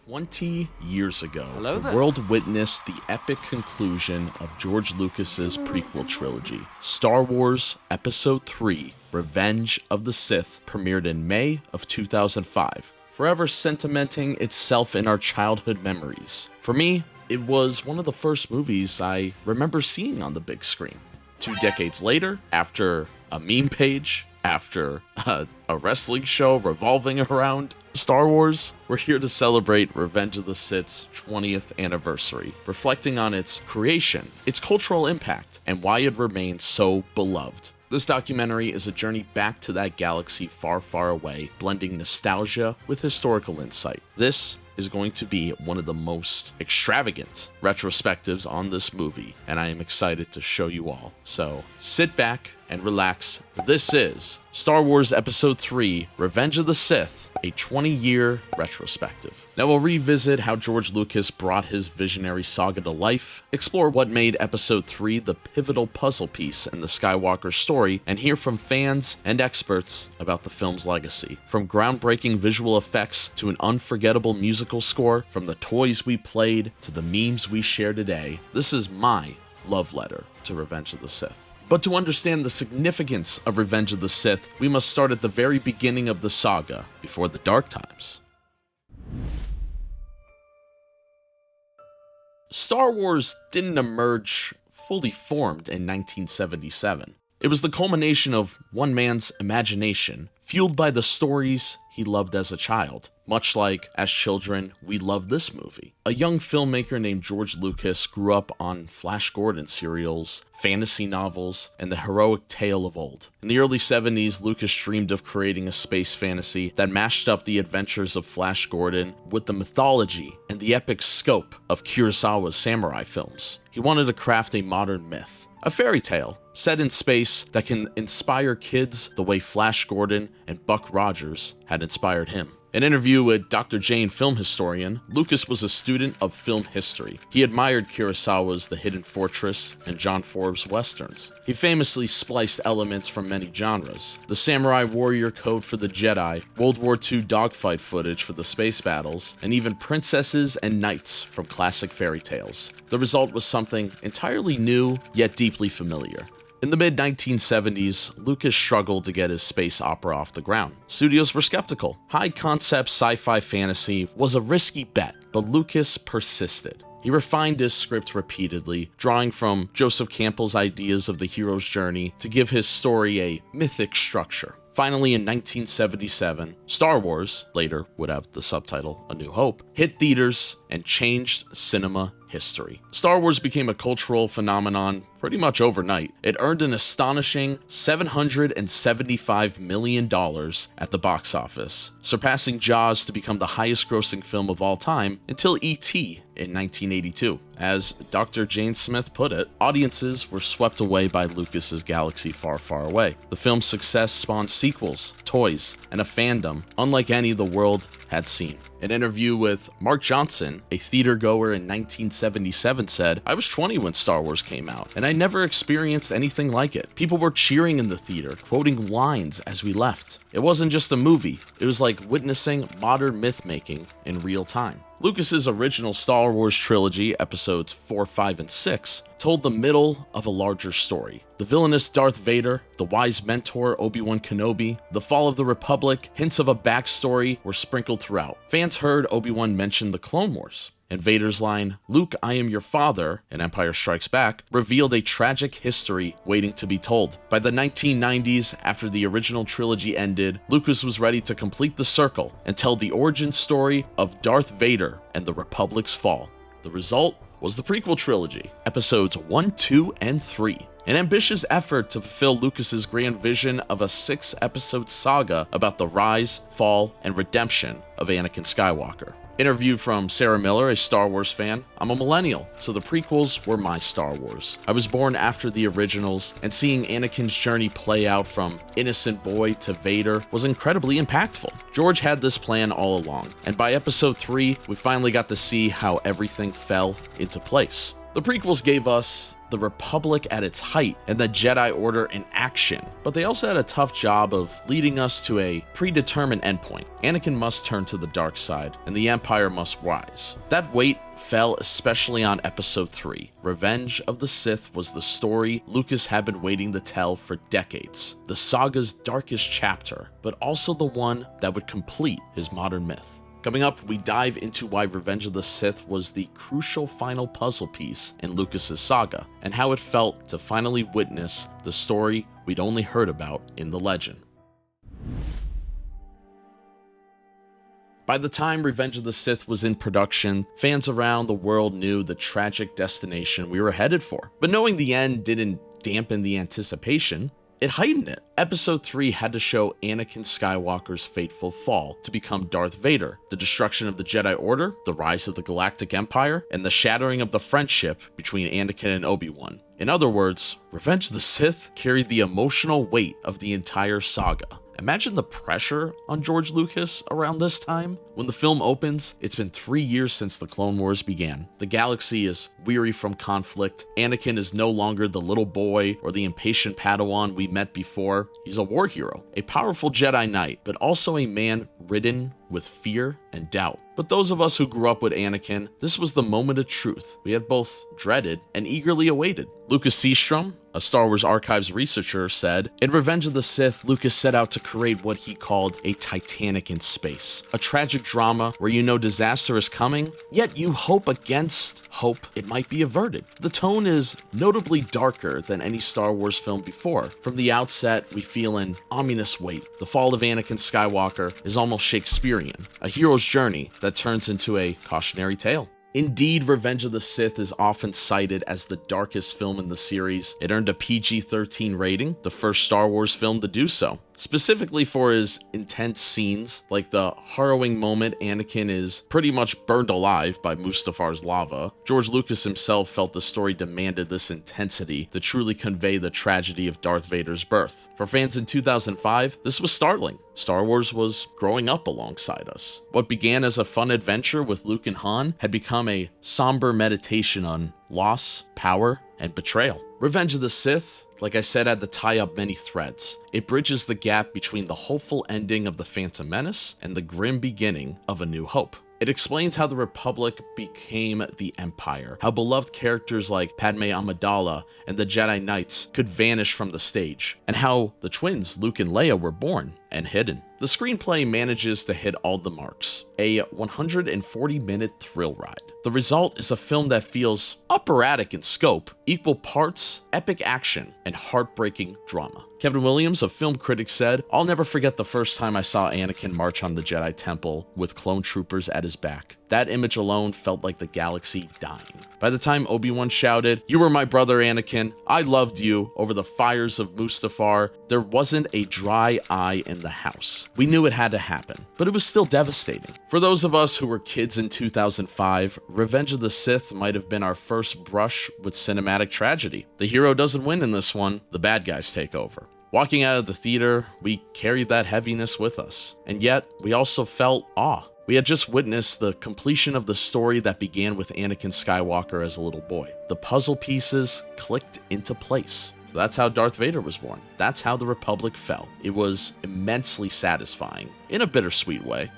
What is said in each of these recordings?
20 years ago, Hello the there. world witnessed the epic conclusion of George Lucas's prequel trilogy. Star Wars Episode 3, Revenge of the Sith, premiered in May of 2005, forever sentimenting itself in our childhood memories. For me, it was one of the first movies I remember seeing on the big screen. 2 decades later, after a meme page, after a wrestling show revolving around Star Wars, we're here to celebrate Revenge of the Sith's 20th anniversary, reflecting on its creation, its cultural impact, and why it remains so beloved. This documentary is a journey back to that galaxy far, far away, blending nostalgia with historical insight. This is going to be one of the most extravagant retrospectives on this movie, and I am excited to show you all. So sit back and relax. This is Star Wars Episode 3, Revenge of the Sith, a 20-year retrospective. Now we'll revisit how George Lucas brought his visionary saga to life, explore what made Episode 3 the pivotal puzzle piece in the Skywalker story, and hear from fans and experts about the film's legacy. From groundbreaking visual effects to an unforgettable musical score, from the toys we played to the memes we share today, this is my love letter to Revenge of the Sith. But to understand the significance of Revenge of the Sith, we must start at the very beginning of the saga, before the dark times. Star Wars didn't emerge fully formed in 1977. It was the culmination of one man's imagination, fueled by the stories he loved as a child. Much like, as children, we loved this movie. A young filmmaker named George Lucas grew up on Flash Gordon serials, fantasy novels, and the heroic tale of old. In the early 70s, Lucas dreamed of creating a space fantasy that mashed up the adventures of Flash Gordon with the mythology and the epic scope of Kurosawa's samurai films. He wanted to craft a modern myth, a fairy tale set in space that can inspire kids the way Flash Gordon and Buck Rogers had inspired him. In an interview with Dr. Jane, film historian, Lucas was a student of film history. He admired Kurosawa's The Hidden Fortress and John Forbes' westerns. He famously spliced elements from many genres: the samurai warrior code for the Jedi, World War II dogfight footage for the space battles, and even princesses and knights from classic fairy tales. The result was something entirely new, yet deeply familiar. In the mid-1970s, Lucas struggled to get his space opera off the ground. Studios were skeptical. High-concept sci-fi fantasy was a risky bet, but Lucas persisted. He refined his script repeatedly, drawing from Joseph Campbell's ideas of the hero's journey to give his story a mythic structure. Finally, in 1977, Star Wars, later would have the subtitle A New Hope, hit theaters and changed cinema history. Star Wars became a cultural phenomenon pretty much overnight. It earned an astonishing $775 million at the box office, surpassing Jaws to become the highest-grossing film of all time until E.T. in 1982. As Dr. Jane Smith put it, audiences were swept away by Lucas's galaxy far, far away. The film's success spawned sequels, toys, and a fandom unlike any the world had seen. An interview with Mark Johnson, a theater goer in 1977, said, "I was 20 when Star Wars came out, and I never experienced anything like it. People were cheering in the theater, quoting lines as we left. It wasn't just a movie, it was like witnessing modern myth-making in real time." Lucas's original Star Wars trilogy, episodes 4, 5, and 6, told the middle of a larger story. The villainous Darth Vader, the wise mentor Obi-Wan Kenobi, the fall of the Republic, hints of a backstory were sprinkled throughout. Fans heard Obi-Wan mention the Clone Wars, and Vader's line, "Luke, I am your father," in Empire Strikes Back, revealed a tragic history waiting to be told. By the 1990s, after the original trilogy ended, Lucas was ready to complete the circle and tell the origin story of Darth Vader and the Republic's fall. The result was the prequel trilogy, episodes 1, 2, and 3. An ambitious effort to fulfill Lucas's grand vision of a 6-episode saga about the rise, fall, and redemption of Anakin Skywalker. Interview from Sarah Miller, a Star Wars fan. "I'm a millennial, so the prequels were my Star Wars. I was born after the originals, and seeing Anakin's journey play out from innocent boy to Vader was incredibly impactful. George had this plan all along, and by episode 3, we finally got to see how everything fell into place." The prequels gave us the Republic at its height and the Jedi Order in action, but they also had a tough job of leading us to a predetermined endpoint. Anakin must turn to the dark side, and the Empire must rise. That weight fell especially on Episode 3. Revenge of the Sith was the story Lucas had been waiting to tell for decades. The saga's darkest chapter, but also the one that would complete his modern myth. Coming up, we dive into why Revenge of the Sith was the crucial final puzzle piece in Lucas's saga, and how it felt to finally witness the story we'd only heard about in the legend. By the time Revenge of the Sith was in production, fans around the world knew the tragic destination we were headed for. But knowing the end didn't dampen the anticipation, it heightened it. Episode 3 had to show Anakin Skywalker's fateful fall to become Darth Vader, the destruction of the Jedi Order, the rise of the Galactic Empire, and the shattering of the friendship between Anakin and Obi-Wan. In other words, Revenge of the Sith carried the emotional weight of the entire saga. Imagine the pressure on George Lucas around this time. When the film opens, it's been 3 years since the Clone Wars began. The galaxy is weary from conflict. Anakin is no longer the little boy or the impatient Padawan we met before. He's a war hero, a powerful Jedi Knight, but also a man ridden with fear and doubt. But those of us who grew up with Anakin, this was the moment of truth we had both dreaded and eagerly awaited. Lucas Seastrom, a Star Wars Archives researcher, said, "In Revenge of the Sith, Lucas set out to create what he called a Titanic in space, a tragic drama where you know disaster is coming, yet you hope against hope it might be averted." The tone is notably darker than any Star Wars film before. From the outset, we feel an ominous weight. The fall of Anakin Skywalker is almost Shakespearean, a hero's journey that turns into a cautionary tale. Indeed, Revenge of the Sith is often cited as the darkest film in the series. It earned a PG-13 rating, the first Star Wars film to do so, specifically for his intense scenes, like the harrowing moment Anakin is pretty much burned alive by Mustafar's lava. George Lucas himself felt the story demanded this intensity to truly convey the tragedy of Darth Vader's birth. For fans in 2005, this was startling. Star Wars was growing up alongside us. What began as a fun adventure with Luke and Han had become a somber meditation on loss, power, and betrayal. Revenge of the Sith, like I said, had to tie up many threads. It bridges the gap between the hopeful ending of The Phantom Menace and the grim beginning of A New Hope. It explains how the Republic became the Empire, how beloved characters like Padme Amidala and the Jedi Knights could vanish from the stage, and how the twins Luke and Leia were born and hidden. The screenplay manages to hit all the marks, a 140-minute thrill ride. The result is a film that feels operatic in scope, equal parts epic action and heartbreaking drama. Kevin Williams, a film critic, said, "I'll never forget the first time I saw Anakin march on the Jedi Temple with clone troopers at his back. That image alone felt like the galaxy dying. By the time Obi-Wan shouted, 'You were my brother, Anakin. I loved you,' over the fires of Mustafar, there wasn't a dry eye in the house. We knew it had to happen, but it was still devastating. For those of us who were kids in 2005, Revenge of the Sith might have been our first brush with cinematic tragedy. The hero doesn't win in this one, the bad guys take over. Walking out of the theater, we carried that heaviness with us, and yet we also felt awe. We had just witnessed the completion of the story that began with Anakin Skywalker as a little boy. The puzzle pieces clicked into place. So that's how Darth Vader was born. That's how the Republic fell. It was immensely satisfying, in a bittersweet way.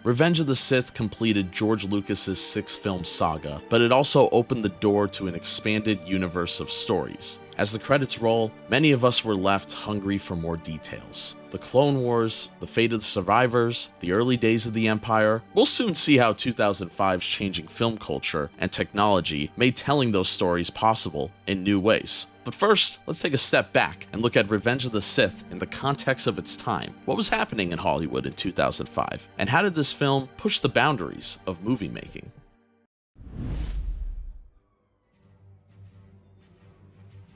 Revenge of the Sith completed George Lucas's 6-film saga, but it also opened the door to an expanded universe of stories. As the credits roll, many of us were left hungry for more details. The Clone Wars, the fate of the survivors, the early days of the Empire. We'll soon see how 2005's changing film culture and technology made telling those stories possible in new ways. But first, let's take a step back and look at Revenge of the Sith in the context of its time. What was happening in Hollywood in 2005? And how did this film push the boundaries of movie making?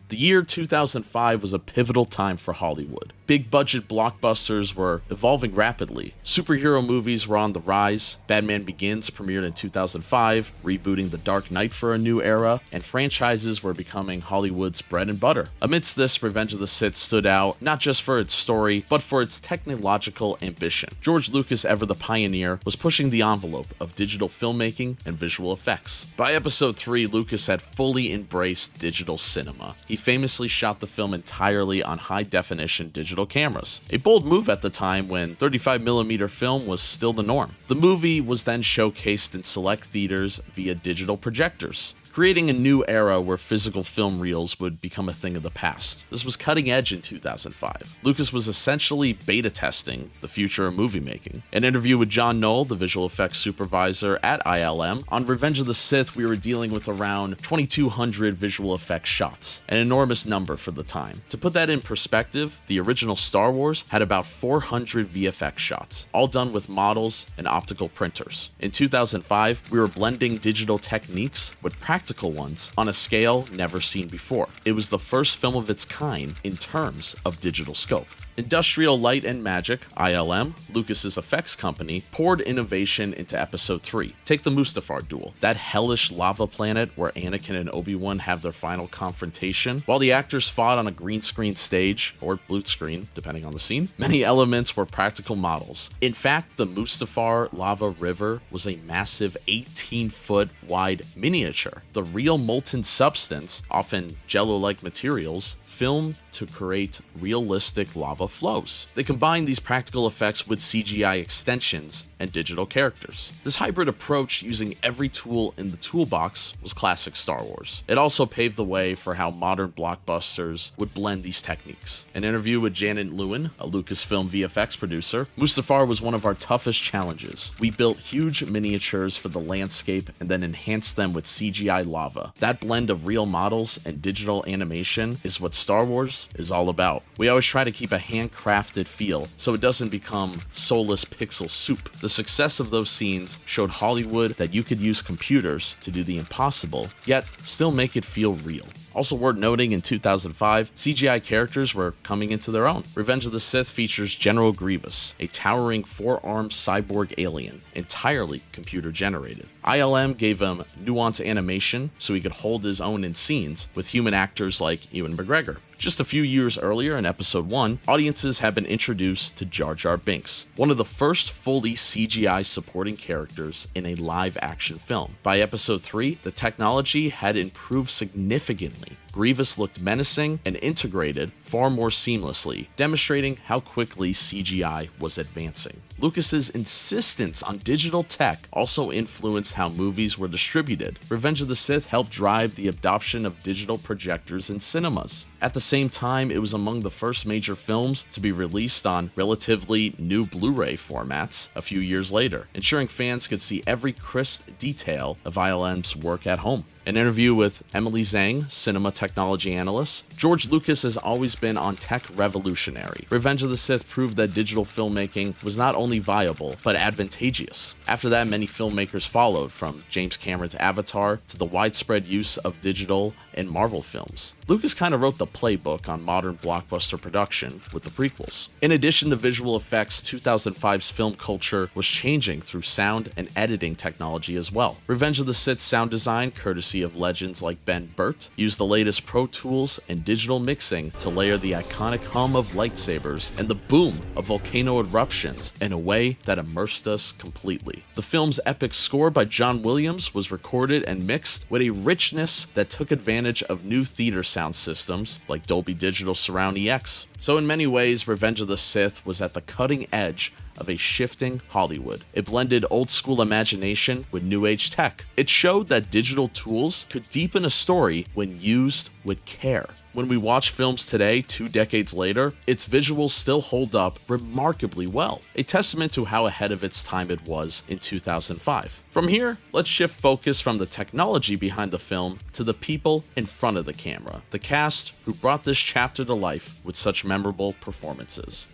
The year 2005 was a pivotal time for Hollywood. Big budget blockbusters were evolving rapidly. Superhero movies were on the rise. Batman Begins premiered in 2005, rebooting The Dark Knight for a new era, and franchises were becoming Hollywood's bread and butter. Amidst this, Revenge of the Sith stood out not just for its story, but for its technological ambition. George Lucas, ever the pioneer, was pushing the envelope of digital filmmaking and visual effects. By episode 3, Lucas had fully embraced digital cinema. He famously shot the film entirely on high-definition digital cameras, a bold move at the time when 35mm film was still the norm. The movie was then showcased in select theaters via digital projectors, creating a new era where physical film reels would become a thing of the past. This was cutting edge in 2005. Lucas was essentially beta testing the future of movie making. An interview with John Knoll, the visual effects supervisor at ILM, on Revenge of the Sith, we were dealing with around 2,200 visual effects shots, an enormous number for the time. To put that in perspective, the original Star Wars had about 400 VFX shots, all done with models and optical printers. In 2005, we were blending digital techniques with practical ones on a scale never seen before. It was the first film of its kind in terms of digital scope. Industrial Light and Magic, ILM, Lucas's effects company, poured innovation into Episode 3. Take the Mustafar duel, that hellish lava planet where Anakin and Obi-Wan have their final confrontation. While the actors fought on a green screen stage, or blue screen, depending on the scene, many elements were practical models. In fact, the Mustafar lava river was a massive 18-foot wide miniature. The real molten substance, often jello-like materials, filmed to create realistic lava flows. They combined these practical effects with CGI extensions and digital characters. This hybrid approach, using every tool in the toolbox, was classic Star Wars. It also paved the way for how modern blockbusters would blend these techniques. An interview with Janet Lewin, a Lucasfilm VFX producer, Mustafar was one of our toughest challenges. We built huge miniatures for the landscape and then enhanced them with CGI lava. That blend of real models and digital animation is what Star Wars is all about. We always try to keep a handcrafted feel so it doesn't become soulless pixel soup. The success of those scenes showed Hollywood that you could use computers to do the impossible, yet still make it feel real. Also worth noting, in 2005, CGI characters were coming into their own. Revenge of the Sith features General Grievous, a towering four-armed cyborg alien, entirely computer-generated. ILM gave him nuanced animation so he could hold his own in scenes with human actors like Ewan McGregor. Just a few years earlier, in Episode 1, audiences have been introduced to Jar Jar Binks, one of the first fully CGI supporting characters in a live-action film. By Episode 3, the technology had improved significantly. Grievous looked menacing and integrated far more seamlessly, demonstrating how quickly CGI was advancing. Lucas's insistence on digital tech also influenced how movies were distributed. Revenge of the Sith helped drive the adoption of digital projectors in cinemas. At the same time, it was among the first major films to be released on relatively new Blu-ray formats a few years later, ensuring fans could see every crisp detail of ILM's work at home. An interview with Emily Zhang, cinema technology analyst, George Lucas has always been on tech revolutionary. Revenge of the Sith proved that digital filmmaking was not only viable, but advantageous. After that, many filmmakers followed, from James Cameron's Avatar to the widespread use of digital and Marvel films. Lucas kind of wrote the playbook on modern blockbuster production with the prequels. In addition to visual effects, 2005's film culture was changing through sound and editing technology as well. Revenge of the Sith sound design, courtesy of legends like Ben Burtt, used the latest Pro Tools and digital mixing to layer the iconic hum of lightsabers and the boom of volcano eruptions in a way that immersed us completely. The film's epic score by John Williams was recorded and mixed with a richness that took advantage of new theater sound systems like Dolby Digital Surround EX. So in many ways, Revenge of the Sith was at the cutting edge of a shifting Hollywood. It blended old school imagination with new age tech. It showed that digital tools could deepen a story when used with care. When we watch films today, 2 decades later, its visuals still hold up remarkably well, a testament to how ahead of its time it was in 2005. From here, let's shift focus from the technology behind the film to the people in front of the camera, the cast who brought this chapter to life with such memorable performances.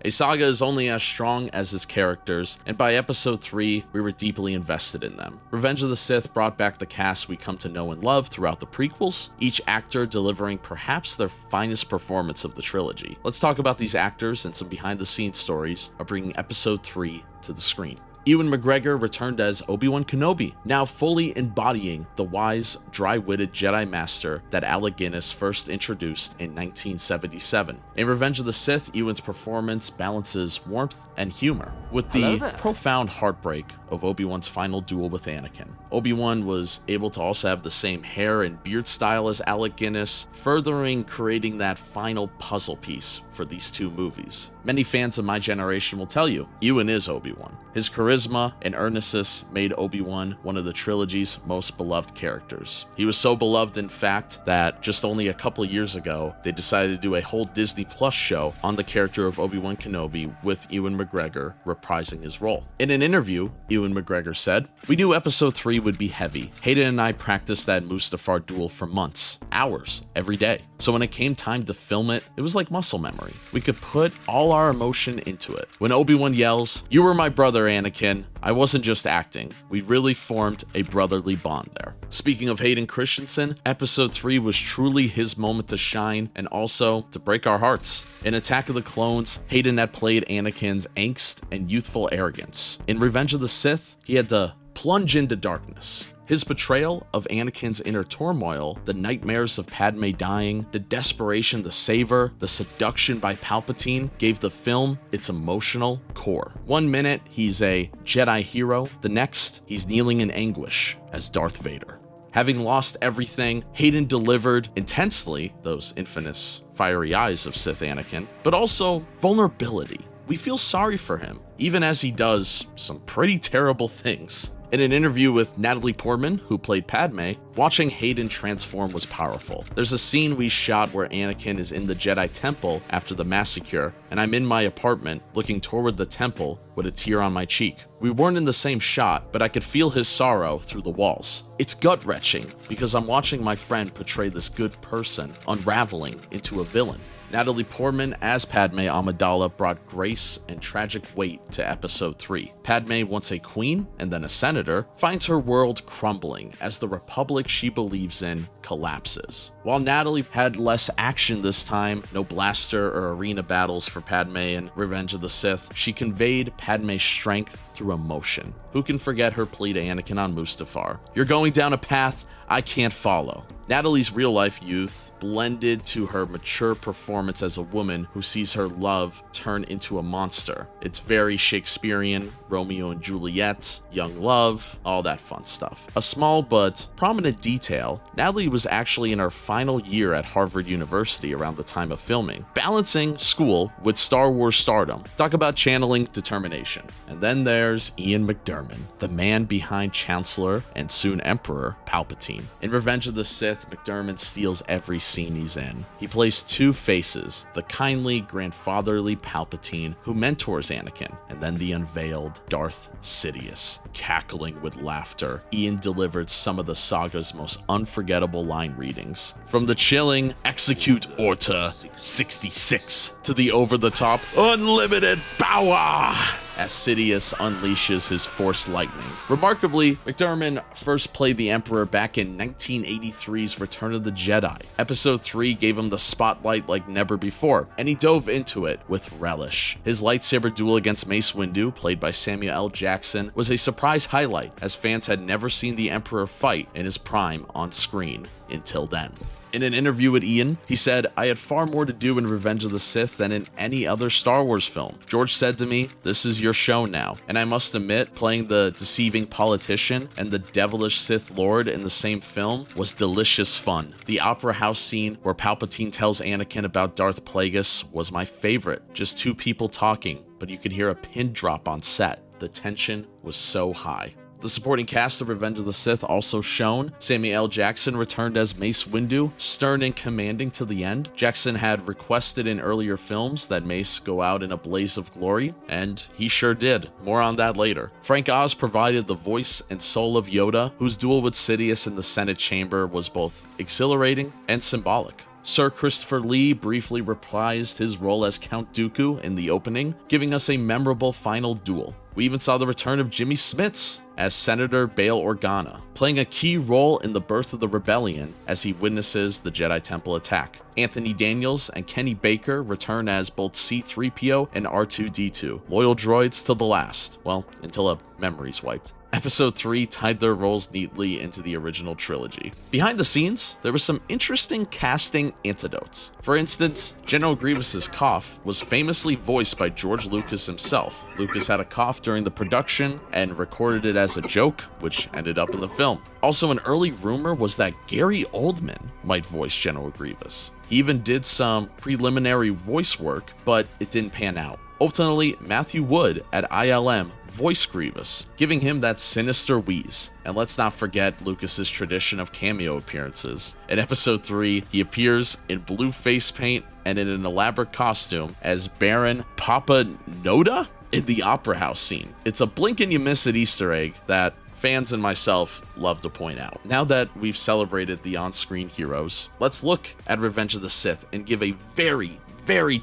A saga is only as strong as its characters, and by episode 3, we were deeply invested in them. Revenge of the Sith brought back the cast we come to know and love throughout the prequels, each actor delivering perhaps their finest performance of the trilogy. Let's talk about these actors and some behind-the-scenes stories of bringing episode 3 to the screen. Ewan McGregor returned as Obi-Wan Kenobi, now fully embodying the wise, dry-witted Jedi Master that Alec Guinness first introduced in 1977. In Revenge of the Sith, Ewan's performance balances warmth and humor, with the profound heartbreak of Obi-Wan's final duel with Anakin. Obi-Wan was able to also have the same hair and beard style as Alec Guinness, furthering creating that final puzzle piece for these two movies. Many fans of my generation will tell you, Ewan is Obi-Wan. His charisma and earnestness made Obi-Wan one of the trilogy's most beloved characters. He was so beloved, in fact, that just only a couple years ago, they decided to do a whole Disney Plus show on the character of Obi-Wan Kenobi with Ewan McGregor reprising his role. In an interview, Ewan McGregor said, "We knew episode 3 would be heavy. Hayden and I practiced that Mustafar duel for months, hours, every day. So when it came time to film it, it was like muscle memory. We could put all our emotion into it. When Obi-Wan yells, 'You were my brother, Anakin,' I wasn't just acting. We really formed a brotherly bond there." Speaking of Hayden Christensen, episode 3 was truly his moment to shine and also to break our hearts. In Attack of the Clones, Hayden had played Anakin's angst and youthful arrogance. In Revenge of the Sith, he had to plunge into darkness. His portrayal of Anakin's inner turmoil, the nightmares of Padme dying, the desperation to save her, the seduction by Palpatine, gave the film its emotional core. One minute, he's a Jedi hero. The next, he's kneeling in anguish as Darth Vader. Having lost everything, Hayden delivered intensely those infamous fiery eyes of Sith Anakin, but also vulnerability. We feel sorry for him, even as he does some pretty terrible things. In an interview with Natalie Portman, who played Padme, watching Hayden transform was powerful. There's a scene we shot where Anakin is in the Jedi Temple after the massacre, and I'm in my apartment looking toward the temple with a tear on my cheek. We weren't in the same shot, but I could feel his sorrow through the walls. It's gut-wrenching because I'm watching my friend portray this good person unraveling into a villain. Natalie Portman as Padme Amidala brought grace and tragic weight to episode 3. Padme, once a queen and then a senator, finds her world crumbling as the republic she believes in collapses. While Natalie had less action this time, no blaster or arena battles for Padme in Revenge of the Sith, she conveyed Padme's strength through emotion. Who can forget her plea to Anakin on Mustafar? "You're going down a path I can't follow." Natalie's real-life youth blended to her mature performance as a woman who sees her love turn into a monster. It's very Shakespearean, Romeo and Juliet, young love, all that fun stuff. A small but prominent detail, Natalie was actually in her final year at Harvard University around the time of filming, balancing school with Star Wars stardom. Talk about channeling determination. And then there's Ian McDiarmid, the man behind Chancellor and soon Emperor Palpatine. In Revenge of the Sith, McDiarmid steals every scene he's in. He plays two faces, the kindly, grandfatherly Palpatine who mentors Anakin, and then the unveiled Darth Sidious. Cackling with laughter, Ian delivered some of the saga's most unforgettable line readings. From the chilling "Execute Orta 66" to the over-the-top "Unlimited Power" as Sidious unleashes his Force lightning. Remarkably, McDiarmid first played the Emperor back in 1983's Return of the Jedi. Episode 3 gave him the spotlight like never before, and he dove into it with relish. His lightsaber duel against Mace Windu, played by Samuel L. Jackson, was a surprise highlight, as fans had never seen the Emperor fight in his prime on screen until then. In an interview with Ian, he said, "I had far more to do in Revenge of the Sith than in any other Star Wars film. George said to me, 'This is your show now.' And I must admit, playing the deceiving politician and the devilish Sith Lord in the same film was delicious fun. The opera house scene where Palpatine tells Anakin about Darth Plagueis was my favorite. Just two people talking, but you could hear a pin drop on set. The tension was so high." The supporting cast of Revenge of the Sith also shown. Samuel L. Jackson returned as Mace Windu, stern and commanding to the end. Jackson had requested in earlier films that Mace go out in a blaze of glory, and he sure did. More on that later. Frank Oz provided the voice and soul of Yoda, whose duel with Sidious in the Senate chamber was both exhilarating and symbolic. Sir Christopher Lee briefly reprised his role as Count Dooku in the opening, giving us a memorable final duel. We even saw the return of Jimmy Smits as Senator Bail Organa, playing a key role in the birth of the rebellion as he witnesses the Jedi Temple attack. Anthony Daniels and Kenny Baker return as both C-3PO and R2-D2, loyal droids till the last, well, until a memory's wiped. Episode 3 tied their roles neatly into the original trilogy. Behind the scenes, there was some interesting casting anecdotes. For instance, General Grievous's cough was famously voiced by George Lucas himself. Lucas had a cough during the production and recorded it as a joke, which ended up in the film. Also, an early rumor was that Gary Oldman might voice General Grievous. He even did some preliminary voice work, but it didn't pan out. Ultimately, Matthew Wood at ILM voiced Grievous, giving him that sinister wheeze. And let's not forget Lucas's tradition of cameo appearances. In episode 3, he appears in blue face paint and in an elaborate costume as Baron Papa Noda in the Opera House scene. It's a blink and you miss it Easter egg that fans and myself love to point out. Now that we've celebrated the on-screen heroes, let's look at Revenge of the Sith and give a very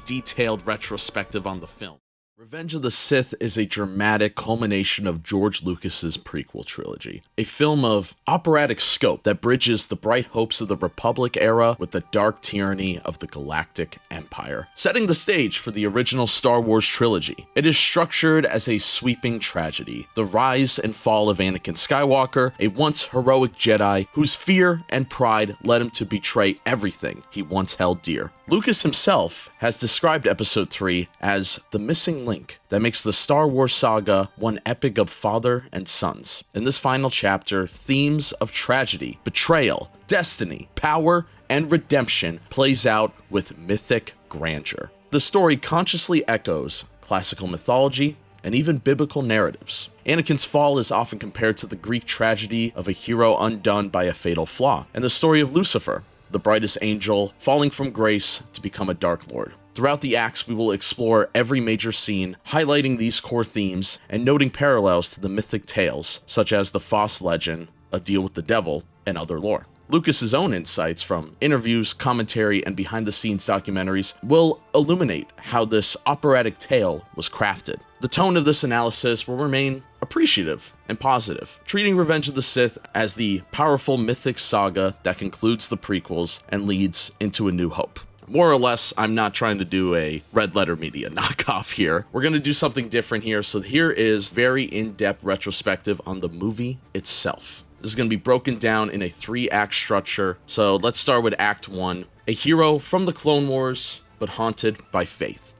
detailed retrospective on the film. Revenge of the Sith is a dramatic culmination of George Lucas's prequel trilogy, a film of operatic scope that bridges the bright hopes of the Republic era with the dark tyranny of the Galactic Empire, setting the stage for the original Star Wars trilogy. It is structured as a sweeping tragedy, the rise and fall of Anakin Skywalker, a once heroic Jedi whose fear and pride led him to betray everything he once held dear. Lucas himself has described Episode 3 as the missing link that makes the Star Wars saga one epic of father and sons. In this final chapter, themes of tragedy, betrayal, destiny, power, and redemption plays out with mythic grandeur. The story consciously echoes classical mythology and even biblical narratives. Anakin's fall is often compared to the Greek tragedy of a hero undone by a fatal flaw, and the story of Lucifer, the brightest angel, falling from grace to become a Dark Lord. Throughout the acts, we will explore every major scene, highlighting these core themes and noting parallels to the mythic tales, such as the Foss legend, A Deal with the Devil, and other lore. Lucas's own insights from interviews, commentary, and behind-the-scenes documentaries will illuminate how this operatic tale was crafted. The tone of this analysis will remain appreciative and positive, treating Revenge of the Sith as the powerful mythic saga that concludes the prequels and leads into A New Hope. More or less, I'm not trying to do a Red Letter Media knockoff here. We're going to do something different here, so here is very in-depth retrospective on the movie itself. This is going to be broken down in a 3-act structure, so let's start with Act 1, a hero from the Clone Wars, but haunted by faith.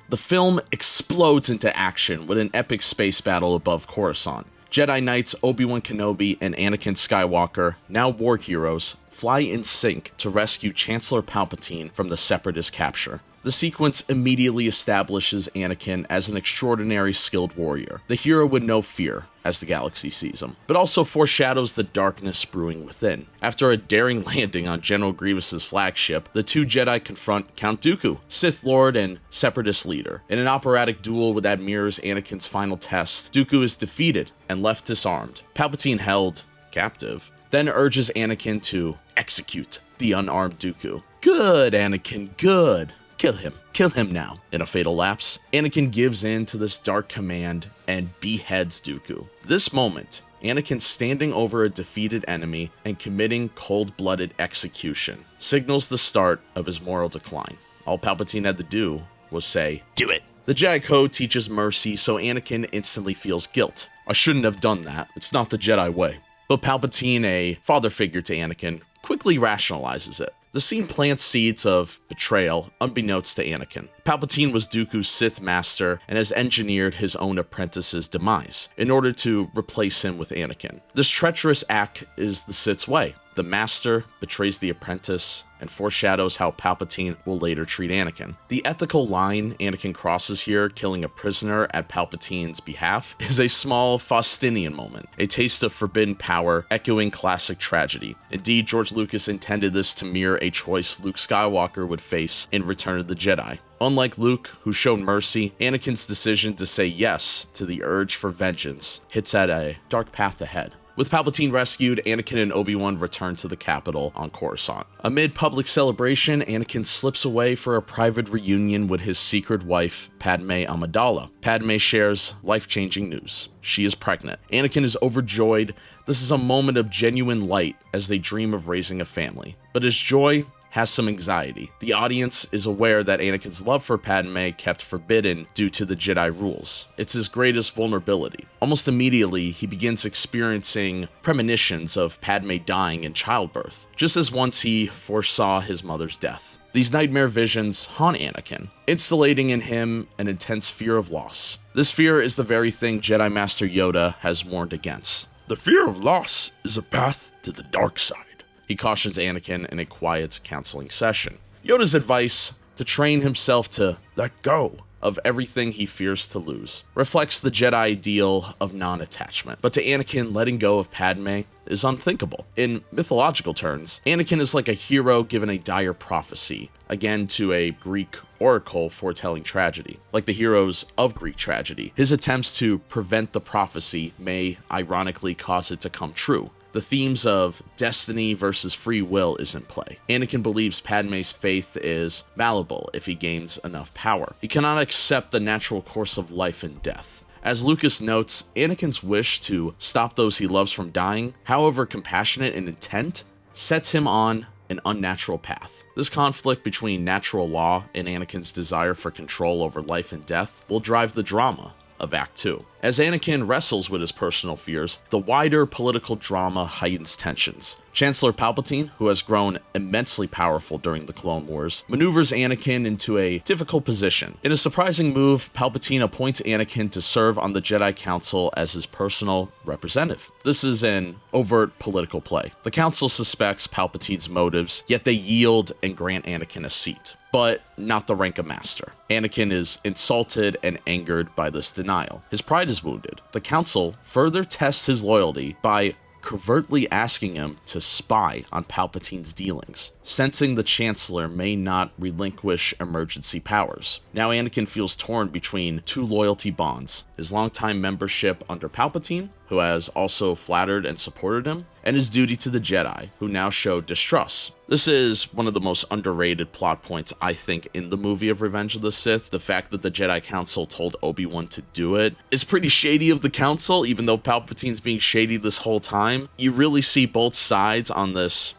The film explodes into action with an epic space battle above Coruscant. Jedi Knights Obi-Wan Kenobi and Anakin Skywalker, now war heroes, fly in sync to rescue Chancellor Palpatine from the Separatist capture. The sequence immediately establishes Anakin as an extraordinary skilled warrior, the hero with no fear, as the galaxy sees him, but also foreshadows the darkness brewing within. After a daring landing on General Grievous's flagship, the two Jedi confront Count Dooku, Sith Lord and Separatist leader. In an operatic duel that mirrors Anakin's final test, Dooku is defeated and left disarmed. Palpatine held captive, then urges Anakin to execute the unarmed Dooku. Good, Anakin, good. Kill him now. In a fatal lapse, Anakin gives in to this dark command and beheads Dooku. This moment, Anakin standing over a defeated enemy and committing cold-blooded execution signals the start of his moral decline. All Palpatine had to do was say, "Do it." The Jedi Code teaches mercy, so Anakin instantly feels guilt. I shouldn't have done that. It's not the Jedi way. But Palpatine, a father figure to Anakin, quickly rationalizes it. The scene plants seeds of betrayal, unbeknownst to Anakin. Palpatine was Dooku's Sith master and has engineered his own apprentice's demise in order to replace him with Anakin. This treacherous act is the Sith's way. The master betrays the apprentice and foreshadows how Palpatine will later treat Anakin. The ethical line Anakin crosses here, killing a prisoner at Palpatine's behalf, is a small Faustinian moment, a taste of forbidden power, echoing classic tragedy. Indeed, George Lucas intended this to mirror a choice Luke Skywalker would face in Return of the Jedi. Unlike Luke, who showed mercy, Anakin's decision to say yes to the urge for vengeance hits at a dark path ahead. With Palpatine rescued, Anakin and Obi-Wan return to the capital on Coruscant. Amid public celebration, Anakin slips away for a private reunion with his secret wife, Padme Amidala. Padme shares life-changing news. She is pregnant. Anakin is overjoyed. This is a moment of genuine light as they dream of raising a family. But his joy has some anxiety. The audience is aware that Anakin's love for Padme kept forbidden due to the Jedi rules. It's his greatest vulnerability. Almost immediately, he begins experiencing premonitions of Padme dying in childbirth, just as once he foresaw his mother's death. These nightmare visions haunt Anakin, instilling in him an intense fear of loss. This fear is the very thing Jedi Master Yoda has warned against. The fear of loss is a path to the dark side, he cautions Anakin in a quiet counseling session. Yoda's advice to train himself to let go of everything he fears to lose reflects the Jedi ideal of non-attachment. But to Anakin, letting go of Padme is unthinkable. In mythological terms, Anakin is like a hero given a dire prophecy, again to a Greek oracle foretelling tragedy. Like the heroes of Greek tragedy, his attempts to prevent the prophecy may ironically cause it to come true. The themes of destiny versus free will is in play. Anakin believes Padme's faith is malleable if he gains enough power. He cannot accept the natural course of life and death. As Lucas notes, Anakin's wish to stop those he loves from dying, however compassionate in intent, sets him on an unnatural path. This conflict between natural law and Anakin's desire for control over life and death will drive the drama of Act 2. As Anakin wrestles with his personal fears, the wider political drama heightens tensions. Chancellor Palpatine, who has grown immensely powerful during the Clone Wars, maneuvers Anakin into a difficult position. In a surprising move, Palpatine appoints Anakin to serve on the Jedi Council as his personal representative. This is an overt political play. The Council suspects Palpatine's motives, yet they yield and grant Anakin a seat, but not the rank of Master. Anakin is insulted and angered by this denial. His pride is wounded. The Council further tests his loyalty by covertly asking him to spy on Palpatine's dealings, sensing the Chancellor may not relinquish emergency powers. Now Anakin feels torn between two loyalty bonds: his longtime membership under Palpatine, who has also flattered and supported him, and his duty to the Jedi, who now show distrust. This is one of the most underrated plot points, I think, in the movie of Revenge of the Sith. The fact that the Jedi Council told Obi-Wan to do it is pretty shady of the Council, even though Palpatine's being shady this whole time. You really see both sides on this,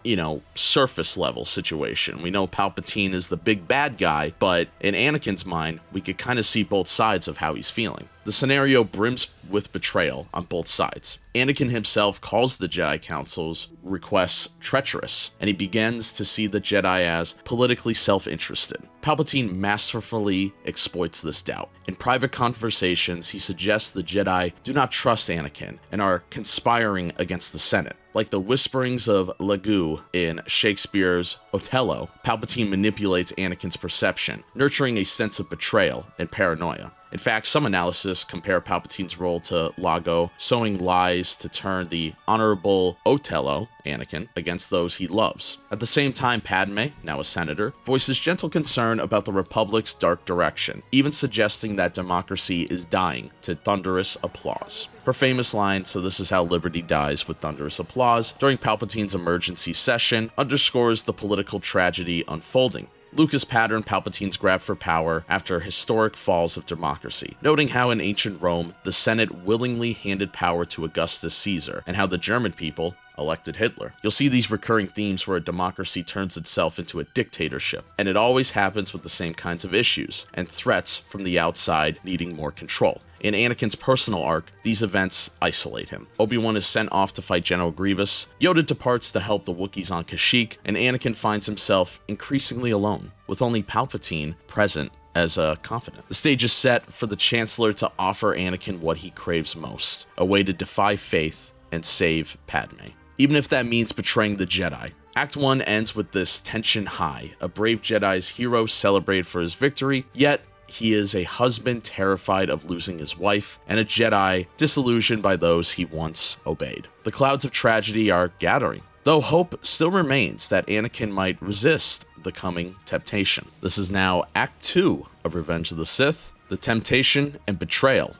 surface level situation. We know Palpatine is the big bad guy, but in Anakin's mind, we could kind of see both sides of how he's feeling. The scenario brims with betrayal on both sides. Anakin himself calls the Jedi Council's requests treacherous, and he begins to see the Jedi as politically self-interested. Palpatine masterfully exploits this doubt. In private conversations, he suggests the Jedi do not trust Anakin and are conspiring against the Senate. Like the whisperings of Lagoo in Shakespeare's Othello, Palpatine manipulates Anakin's perception, nurturing a sense of betrayal and paranoia. In fact, some analysis compare Palpatine's role to Lago, sowing lies to turn the honorable Othello, Anakin, against those he loves. At the same time, Padme, now a senator, voices gentle concern about the Republic's dark direction, even suggesting that democracy is dying to thunderous applause. Her famous line, "So this is how liberty dies with thunderous applause," during Palpatine's emergency session, underscores the political tragedy unfolding. Lucas patterned Palpatine's grab for power after historic falls of democracy, noting how in ancient Rome, the Senate willingly handed power to Augustus Caesar, and how the German people elected Hitler. You'll see these recurring themes where a democracy turns itself into a dictatorship, and it always happens with the same kinds of issues, and threats from the outside needing more control. In Anakin's personal arc, these events isolate him. Obi-Wan is sent off to fight General Grievous, Yoda departs to help the Wookiees on Kashyyyk, and Anakin finds himself increasingly alone, with only Palpatine present as a confidant. The stage is set for the Chancellor to offer Anakin what he craves most, a way to defy faith and save Padme, even if that means betraying the Jedi. Act 1 ends with this tension high, a brave Jedi's hero celebrated for his victory, yet he is a husband terrified of losing his wife, and a Jedi disillusioned by those he once obeyed. The clouds of tragedy are gathering, though hope still remains that Anakin might resist the coming temptation. This is now Act 2 of Revenge of the Sith, the temptation and betrayal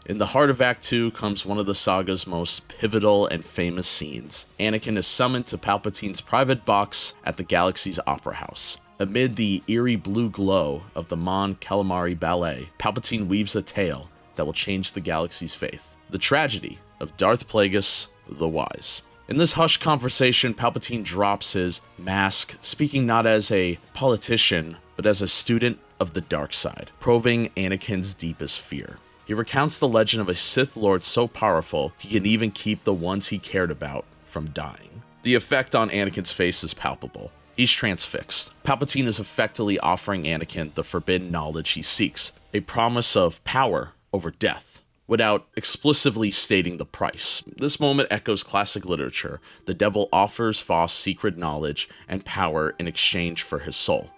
In the heart of Act 2 comes one of the saga's most pivotal and famous scenes. Anakin is summoned to Palpatine's private box at the galaxy's Opera House. Amid the eerie blue glow of the Mon Calamari Ballet, Palpatine weaves a tale that will change the galaxy's fate. The tragedy of Darth Plagueis the Wise. In this hushed conversation, Palpatine drops his mask, speaking not as a politician, but as a student of the dark side, probing Anakin's deepest fear. He recounts the legend of a Sith Lord so powerful, he can even keep the ones he cared about from dying. The effect on Anakin's face is palpable. He's transfixed. Palpatine is effectively offering Anakin the forbidden knowledge he seeks, a promise of power over death, without explicitly stating the price. This moment echoes classic literature. The devil offers Voss secret knowledge and power in exchange for his soul.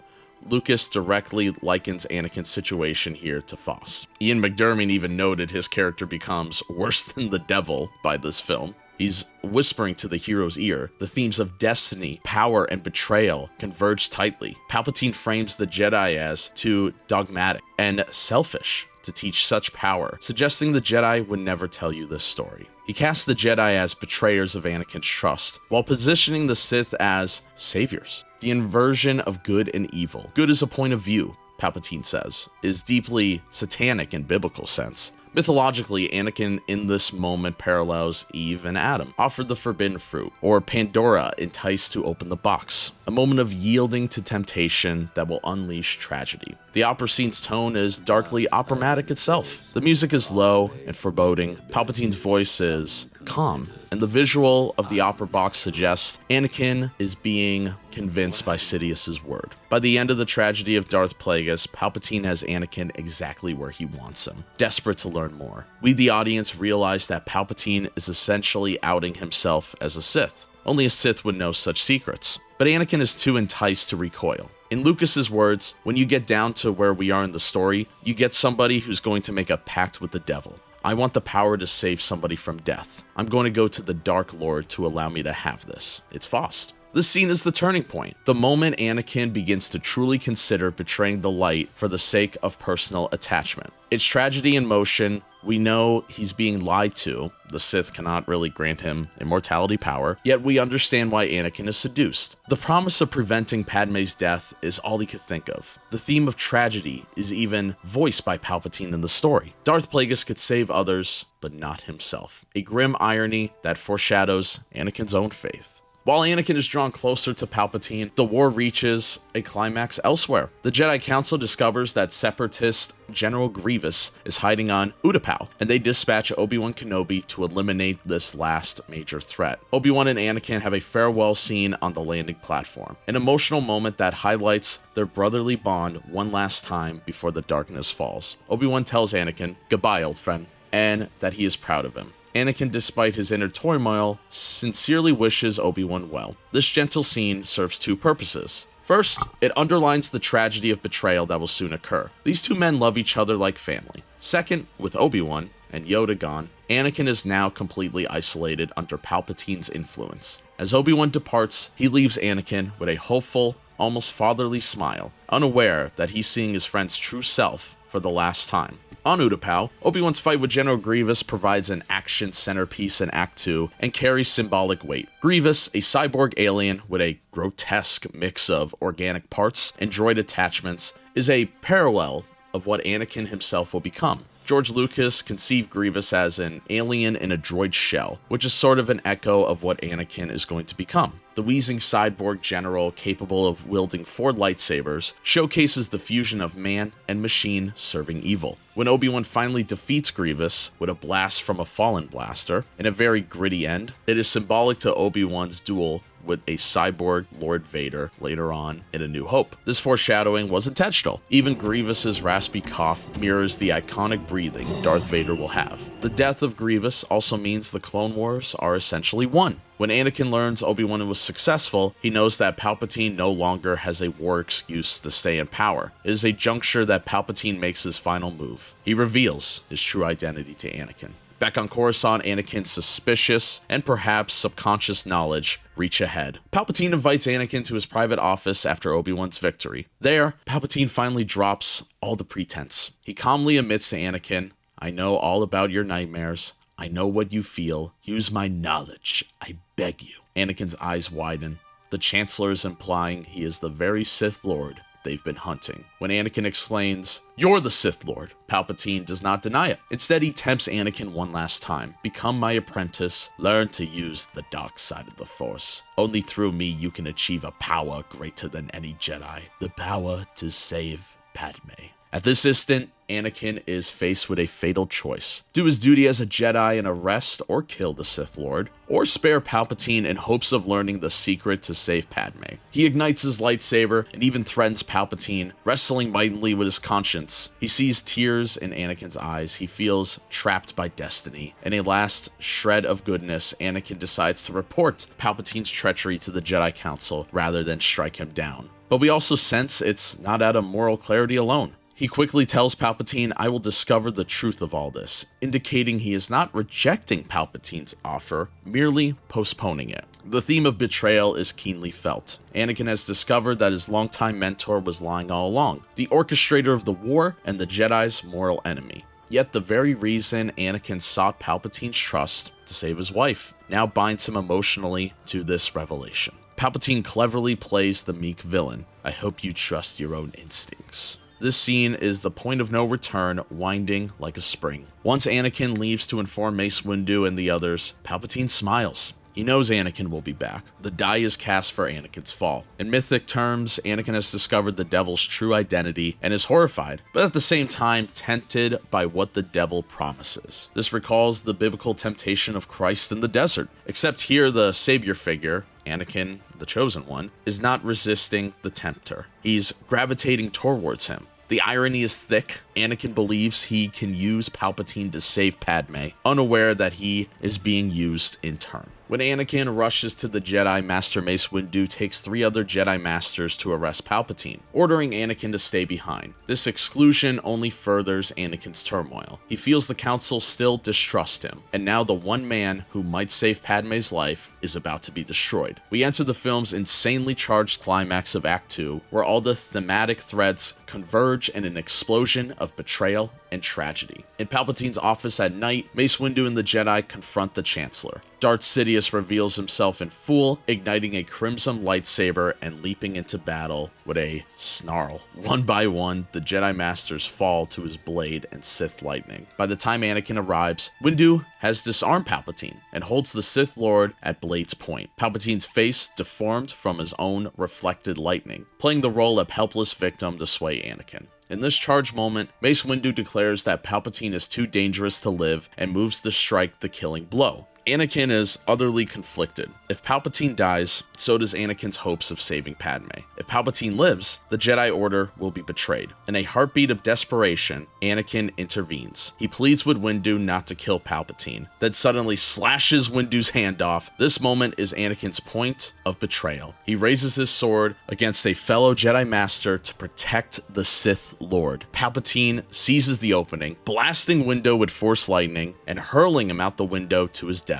Lucas directly likens Anakin's situation here to Voss. Ian McDiarmid even noted his character becomes worse than the devil by this film. He's whispering to the hero's ear. The themes of destiny, power, and betrayal converge tightly. Palpatine frames the Jedi as too dogmatic and selfish to teach such power, suggesting the Jedi would never tell you this story. He casts the Jedi as betrayers of Anakin's trust, while positioning the Sith as saviors. The inversion of good and evil. Good is a point of view, Palpatine says, is deeply satanic in biblical sense. Mythologically, Anakin in this moment parallels Eve and Adam, offered the forbidden fruit, or Pandora enticed to open the box, a moment of yielding to temptation that will unleash tragedy. The opera scene's tone is darkly operatic itself. The music is low and foreboding, Palpatine's voice is calm, and the visual of the opera box suggests Anakin is being convinced by Sidious's word. By the end of the tragedy of Darth Plagueis, Palpatine has Anakin exactly where he wants him, desperate to learn more. We, the audience, realize that Palpatine is essentially outing himself as a Sith. Only a Sith would know such secrets. But Anakin is too enticed to recoil. In Lucas's words, when you get down to where we are in the story, you get somebody who's going to make a pact with the devil. I want the power to save somebody from death. I'm going to go to the Dark Lord to allow me to have this. It's Faust. This scene is the turning point. The moment Anakin begins to truly consider betraying the light for the sake of personal attachment. It's tragedy in motion. We know he's being lied to. The Sith cannot really grant him immortality power, yet we understand why Anakin is seduced. The promise of preventing Padme's death is all he could think of. The theme of tragedy is even voiced by Palpatine in the story. Darth Plagueis could save others, but not himself. A grim irony that foreshadows Anakin's own faith. While Anakin is drawn closer to Palpatine, the war reaches a climax elsewhere. The Jedi Council discovers that separatist General Grievous is hiding on Utapau, and they dispatch Obi-Wan Kenobi to eliminate this last major threat. Obi-Wan and Anakin have a farewell scene on the landing platform, an emotional moment that highlights their brotherly bond one last time before the darkness falls. Obi-Wan tells Anakin, "Goodbye, old friend," and that he is proud of him. Anakin, despite his inner turmoil, sincerely wishes Obi-Wan well. This gentle scene serves two purposes. First, it underlines the tragedy of betrayal that will soon occur. These two men love each other like family. Second, with Obi-Wan and Yoda gone, Anakin is now completely isolated under Palpatine's influence. As Obi-Wan departs, he leaves Anakin with a hopeful, almost fatherly smile, unaware that he's seeing his friend's true self for the last time. On Utapau, Obi-Wan's fight with General Grievous provides an action centerpiece in Act 2 and carries symbolic weight. Grievous, a cyborg alien with a grotesque mix of organic parts and droid attachments, is a parallel of what Anakin himself will become. George Lucas conceived Grievous as an alien in a droid shell, which is sort of an echo of what Anakin is going to become. The wheezing cyborg general capable of wielding 4 lightsabers showcases the fusion of man and machine serving evil. When Obi-Wan finally defeats Grievous with a blast from a fallen blaster, in a very gritty end, it is symbolic to Obi-Wan's duel with a cyborg Lord Vader later on in A New Hope. This foreshadowing was intentional. Even Grievous's raspy cough mirrors the iconic breathing Darth Vader will have. The death of Grievous also means the Clone Wars are essentially won. When Anakin learns Obi-Wan was successful, he knows that Palpatine no longer has a war excuse to stay in power. It is a juncture that Palpatine makes his final move. He reveals his true identity to Anakin. Back on Coruscant, Anakin's suspicious and perhaps subconscious knowledge reach ahead. Palpatine invites Anakin to his private office after Obi-Wan's victory. There, Palpatine finally drops all the pretense. He calmly admits to Anakin, I know all about your nightmares. I know what you feel. Use my knowledge. I beg you. Anakin's eyes widen. The Chancellor is implying he is the very Sith Lord they've been hunting. When Anakin explains, "You're the Sith Lord," Palpatine does not deny it. Instead, he tempts Anakin one last time. "Become my apprentice. Learn to use the dark side of the Force. Only through me you can achieve a power greater than any Jedi. The power to save Padme." At this instant, Anakin is faced with a fatal choice. Do his duty as a Jedi and arrest or kill the Sith Lord, or spare Palpatine in hopes of learning the secret to save Padme. He ignites his lightsaber and even threatens Palpatine, wrestling mightily with his conscience. He sees tears in Anakin's eyes. He feels trapped by destiny. In a last shred of goodness, Anakin decides to report Palpatine's treachery to the Jedi Council rather than strike him down. But we also sense it's not out of moral clarity alone. He quickly tells Palpatine, "I will discover the truth of all this," indicating he is not rejecting Palpatine's offer, merely postponing it. The theme of betrayal is keenly felt. Anakin has discovered that his longtime mentor was lying all along, the orchestrator of the war and the Jedi's mortal enemy. Yet the very reason Anakin sought Palpatine's trust to save his wife now binds him emotionally to this revelation. Palpatine cleverly plays the meek villain. "I hope you trust your own instincts." This scene is the point of no return, winding like a spring. Once Anakin leaves to inform Mace Windu and the others, Palpatine smiles. He knows Anakin will be back. The die is cast for Anakin's fall. In mythic terms, Anakin has discovered the devil's true identity and is horrified, but at the same time tempted by what the devil promises. This recalls the biblical temptation of Christ in the desert, except here the savior figure, Anakin, the chosen one, is not resisting the tempter. He's gravitating towards him. The irony is thick. Anakin believes he can use Palpatine to save Padme, unaware that he is being used in turn. When Anakin rushes to the Jedi, Master Mace Windu takes 3 other Jedi Masters to arrest Palpatine, ordering Anakin to stay behind. This exclusion only furthers Anakin's turmoil. He feels the Council still distrust him, and now the one man who might save Padme's life is about to be destroyed. We enter the film's insanely charged climax of Act 2, where all the thematic threads converge in an explosion of betrayal and tragedy. In Palpatine's office at night, Mace Windu and the Jedi confront the Chancellor. Darth Sidious reveals himself in full, igniting a crimson lightsaber and leaping into battle with a snarl. One by one, the Jedi Masters fall to his blade and Sith lightning. By the time Anakin arrives, Windu has disarmed Palpatine and holds the Sith Lord at blade's point. Palpatine's face deformed from his own reflected lightning, playing the role of helpless victim to sway Anakin. In this charged moment, Mace Windu declares that Palpatine is too dangerous to live and moves to strike the killing blow. Anakin is utterly conflicted. If Palpatine dies, so does Anakin's hopes of saving Padme. If Palpatine lives, the Jedi Order will be betrayed. In a heartbeat of desperation, Anakin intervenes. He pleads with Windu not to kill Palpatine, then suddenly slashes Windu's hand off. This moment is Anakin's point of betrayal. He raises his sword against a fellow Jedi Master to protect the Sith Lord. Palpatine seizes the opening, blasting Windu with Force lightning and hurling him out the window to his death.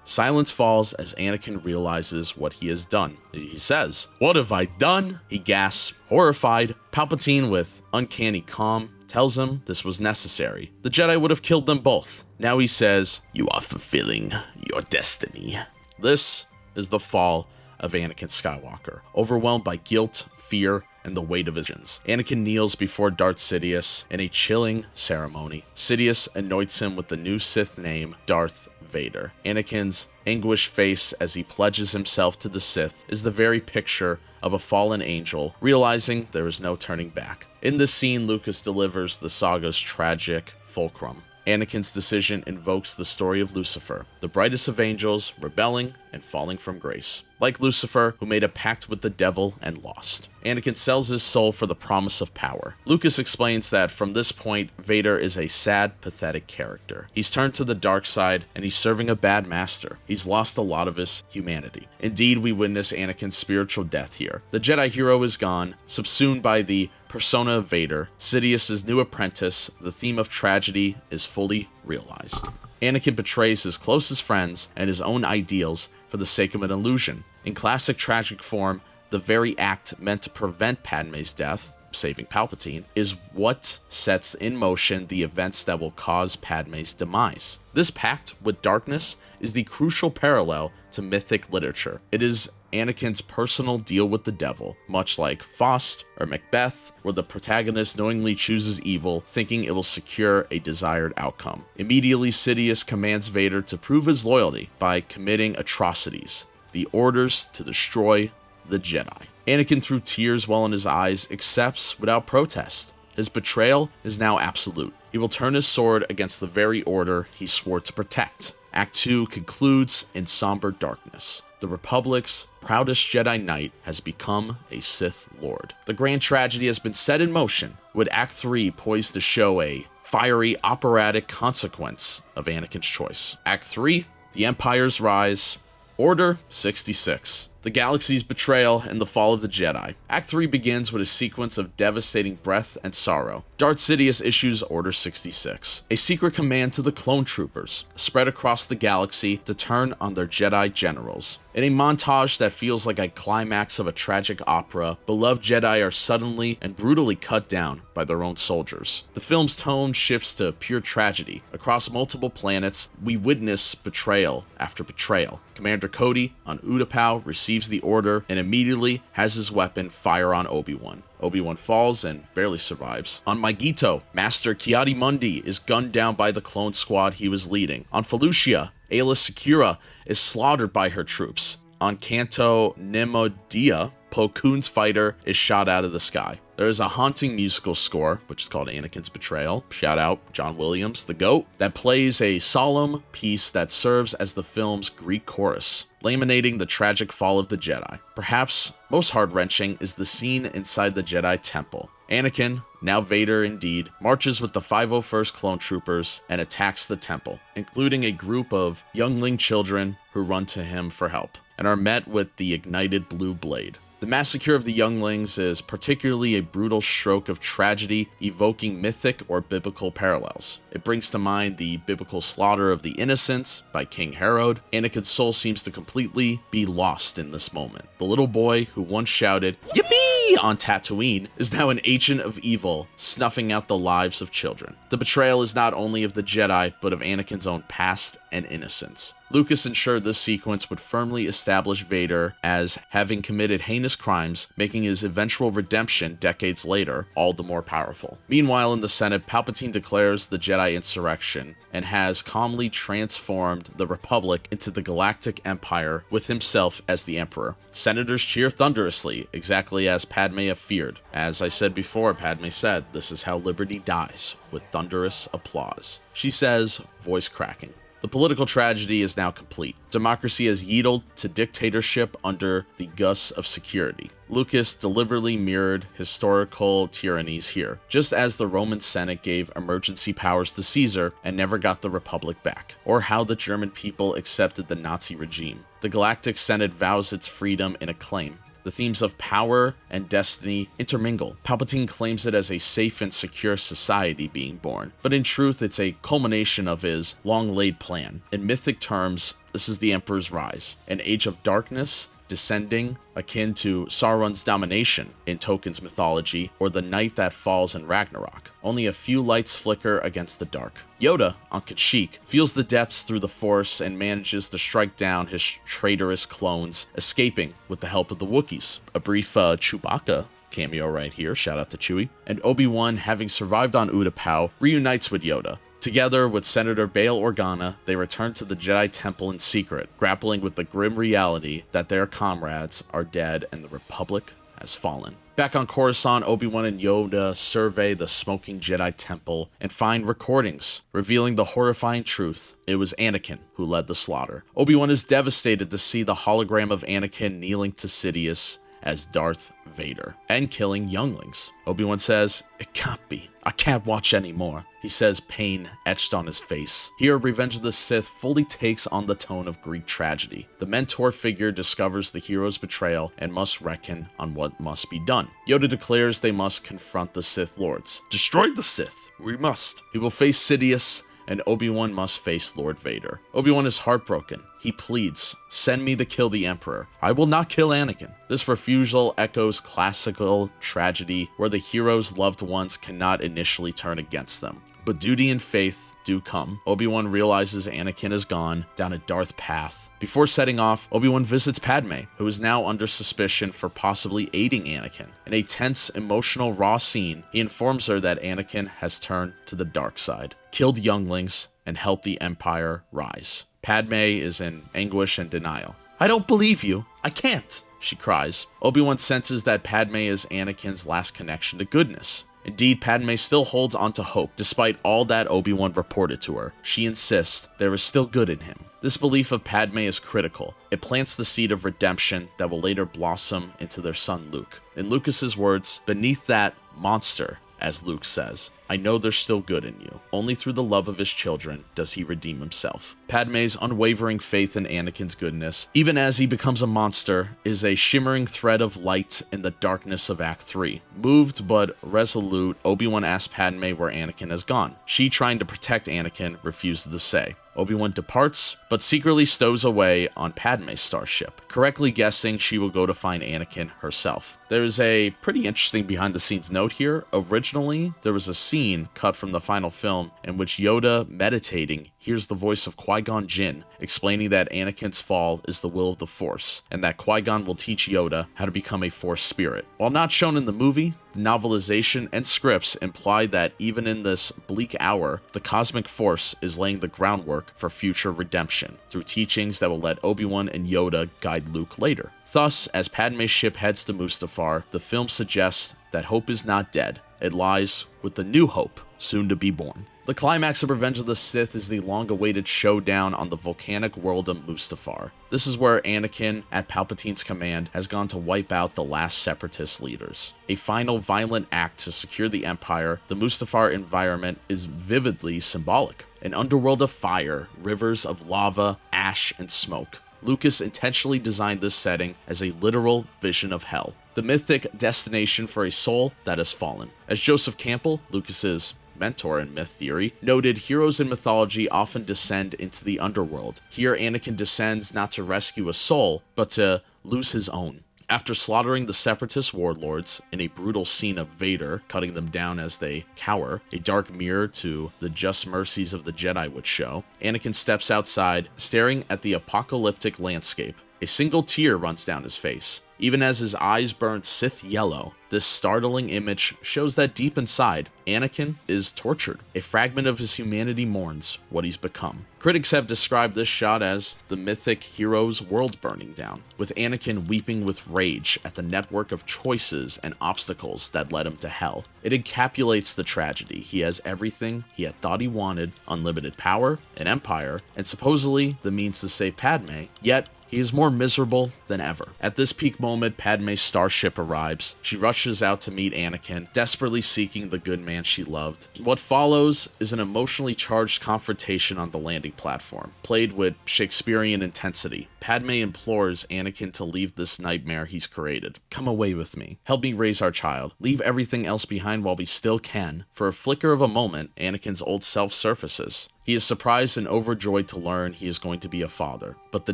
Silence falls as Anakin realizes what he has done. He says, "What have I done?" He gasps, horrified. Palpatine, with uncanny calm, tells him this was necessary. The Jedi would have killed them both. Now he says, "You are fulfilling your destiny." This is the fall of Anakin Skywalker, overwhelmed by guilt, fear, and the weight of his sins. Anakin kneels before Darth Sidious in a chilling ceremony. Sidious anoints him with the new Sith name, Darth Vader. Anakin's anguished face as he pledges himself to the Sith is the very picture of a fallen angel, realizing there is no turning back. In this scene, Lucas delivers the saga's tragic fulcrum. Anakin's decision invokes the story of Lucifer, the brightest of angels, rebelling and falling from grace. Like Lucifer, who made a pact with the devil and lost. Anakin sells his soul for the promise of power. Lucas explains that from this point, Vader is a sad, pathetic character. He's turned to the dark side, and he's serving a bad master. He's lost a lot of his humanity. Indeed, we witness Anakin's spiritual death here. The Jedi hero is gone, subsumed by the persona of Vader. Sidious's new apprentice, the theme of tragedy, is fully realized. Anakin betrays his closest friends and his own ideals for the sake of an illusion. In classic tragic form, the very act meant to prevent Padme's death saving Palpatine, is what sets in motion the events that will cause Padme's demise. This pact with darkness is the crucial parallel to mythic literature. It is Anakin's personal deal with the devil, much like Faust or Macbeth, where the protagonist knowingly chooses evil, thinking it will secure a desired outcome. Immediately, Sidious commands Vader to prove his loyalty by committing atrocities, the orders to destroy the Jedi. Anakin, through tears well in his eyes, accepts without protest. His betrayal is now absolute. He will turn his sword against the very order he swore to protect. Act 2 concludes in somber darkness. The Republic's proudest Jedi Knight has become a Sith Lord. The grand tragedy has been set in motion, with Act 3 poised to show a fiery, operatic consequence of Anakin's choice. Act 3, the Empire's rise. Order 66. The galaxy's betrayal and the fall of the Jedi. Act 3 begins with a sequence of devastating breath and sorrow. Darth Sidious issues Order 66, a secret command to the clone troopers, spread across the galaxy to turn on their Jedi generals. In a montage that feels like a climax of a tragic opera, beloved Jedi are suddenly and brutally cut down by their own soldiers. The film's tone shifts to pure tragedy. Across multiple planets, we witness betrayal after betrayal. Commander Cody on Utapau receives the order and immediately has his weapon fire on Obi-Wan. Obi-Wan falls and barely survives. On Maigito, Master Ki-Adi-Mundi is gunned down by the clone squad he was leading. On Felucia, Aayla Secura is slaughtered by her troops. On Canto Nemodia, Plo Koon's fighter is shot out of the sky. There is a haunting musical score, which is called Anakin's Betrayal, shout out John Williams, the GOAT, that plays a solemn piece that serves as the film's Greek chorus, laminating the tragic fall of the Jedi. Perhaps most heart-wrenching is the scene inside the Jedi Temple. Anakin, now Vader indeed, marches with the 501st Clone Troopers and attacks the temple, including a group of youngling children who run to him for help, and are met with the ignited blue blade. The massacre of the younglings is particularly a brutal stroke of tragedy, evoking mythic or biblical parallels. It brings to mind the biblical slaughter of the innocents by King Herod. Anakin's soul seems to completely be lost in this moment. The little boy who once shouted, "Yippee!" on Tatooine is now an agent of evil, snuffing out the lives of children. The betrayal is not only of the Jedi, but of Anakin's own past and innocence. Lucas ensured this sequence would firmly establish Vader as having committed heinous crimes, making his eventual redemption decades later all the more powerful. Meanwhile, in the Senate, Palpatine declares the Jedi insurrection and has calmly transformed the Republic into the Galactic Empire with himself as the Emperor. Senators cheer thunderously, exactly as Padme feared. As I said before, Padme said, "This is how liberty dies, with thunderous applause." She says, voice cracking. The political tragedy is now complete. Democracy has yielded to dictatorship under the guise of security. Lucas deliberately mirrored historical tyrannies here, just as the Roman Senate gave emergency powers to Caesar and never got the Republic back, or how the German people accepted the Nazi regime. The Galactic Senate vows its freedom in acclaim. The themes of power and destiny intermingle. Palpatine claims it as a safe and secure society being born, but in truth it's a culmination of his long-laid plan. In mythic terms, this is the Emperor's rise, an age of darkness, descending, akin to Sauron's domination in Tolkien's mythology, or the night that falls in Ragnarok. Only a few lights flicker against the dark. Yoda, on Kashyyyk, feels the depths through the Force and manages to strike down his traitorous clones, escaping with the help of the Wookiees. A brief Chewbacca cameo right here, shout out to Chewie. And Obi-Wan, having survived on Utapau, reunites with Yoda. Together with Senator Bail Organa, they return to the Jedi Temple in secret, grappling with the grim reality that their comrades are dead and the Republic has fallen. Back on Coruscant, Obi-Wan and Yoda survey the smoking Jedi Temple and find recordings, revealing the horrifying truth. It was Anakin who led the slaughter. Obi-Wan is devastated to see the hologram of Anakin kneeling to Sidious as Darth Vader and killing younglings. Obi-Wan says, "It can't be. I can't watch anymore." He says, pain etched on his face. Here, Revenge of the Sith fully takes on the tone of Greek tragedy. The mentor figure discovers the hero's betrayal and must reckon on what must be done. Yoda declares they must confront the Sith Lords. "Destroy the Sith. We must." He will face Sidious and Obi-Wan must face Lord Vader. Obi-Wan is heartbroken. He pleads, "Send me to kill the Emperor. I will not kill Anakin." This refusal echoes classical tragedy where the hero's loved ones cannot initially turn against them. But duty and faith do come. Obi-Wan realizes Anakin is gone down a dark path. Before setting off, Obi-Wan visits Padme, who is now under suspicion for possibly aiding Anakin. In a tense, emotional, raw scene, he informs her that Anakin has turned to the dark side, killed younglings, and helped the Empire rise. Padme is in anguish and denial. "I don't believe you. I can't," she cries. Obi-Wan senses that Padme is Anakin's last connection to goodness. Indeed, Padme still holds on to hope, despite all that Obi-Wan reported to her. She insists there is still good in him. This belief of Padme is critical. It plants the seed of redemption that will later blossom into their son Luke. In Lucas's words, "Beneath that monster," as Luke says, "I know there's still good in you. Only through the love of his children does he redeem himself." Padme's unwavering faith in Anakin's goodness, even as he becomes a monster, is a shimmering thread of light in the darkness of Act 3. Moved but resolute, Obi-Wan asks Padme where Anakin has gone. She, trying to protect Anakin, refuses to say. Obi-Wan departs, but secretly stows away on Padme's starship, correctly guessing she will go to find Anakin herself. There is a pretty interesting behind-the-scenes note here. Originally, there was a scene cut from the final film in which Yoda, meditating, hears the voice of Qui-Gon Jinn explaining that Anakin's fall is the will of the Force, and that Qui-Gon will teach Yoda how to become a Force spirit. While not shown in the movie, the novelization and scripts imply that even in this bleak hour, the Cosmic Force is laying the groundwork for future redemption, through teachings that will let Obi-Wan and Yoda guide Luke later. Thus, as Padme's ship heads to Mustafar, the film suggests that hope is not dead. It lies with the new hope, soon to be born. The climax of Revenge of the Sith is the long-awaited showdown on the volcanic world of Mustafar. This is where Anakin, at Palpatine's command, has gone to wipe out the last Separatist leaders. A final violent act to secure the Empire, the Mustafar environment is vividly symbolic. An underworld of fire, rivers of lava, ash, and smoke. Lucas intentionally designed this setting as a literal vision of hell, the mythic destination for a soul that has fallen. As Joseph Campbell, Lucas's mentor in myth theory, noted, heroes in mythology often descend into the underworld. Here, Anakin descends not to rescue a soul, but to lose his own. After slaughtering the Separatist warlords in a brutal scene of Vader cutting them down as they cower, a dark mirror to the just mercies of the Jedi would show, Anakin steps outside, staring at the apocalyptic landscape. A single tear runs down his face. Even as his eyes burn Sith yellow, this startling image shows that deep inside, Anakin is tortured. A fragment of his humanity mourns what he's become. Critics have described this shot as the mythic hero's world burning down, with Anakin weeping with rage at the network of choices and obstacles that led him to hell. It encapsulates the tragedy. He has everything he had thought he wanted: unlimited power, an empire, and supposedly the means to save Padme, yet he is more miserable than ever. At this peak moment, Padme's starship arrives. She rushes out to meet Anakin, desperately seeking the good man she loved. What follows is an emotionally charged confrontation on the landing platform, played with Shakespearean intensity. Padme implores Anakin to leave this nightmare he's created. "Come away with me. Help me raise our child. Leave everything else behind while we still can." For a flicker of a moment, Anakin's old self surfaces. He is surprised and overjoyed to learn he is going to be a father, but the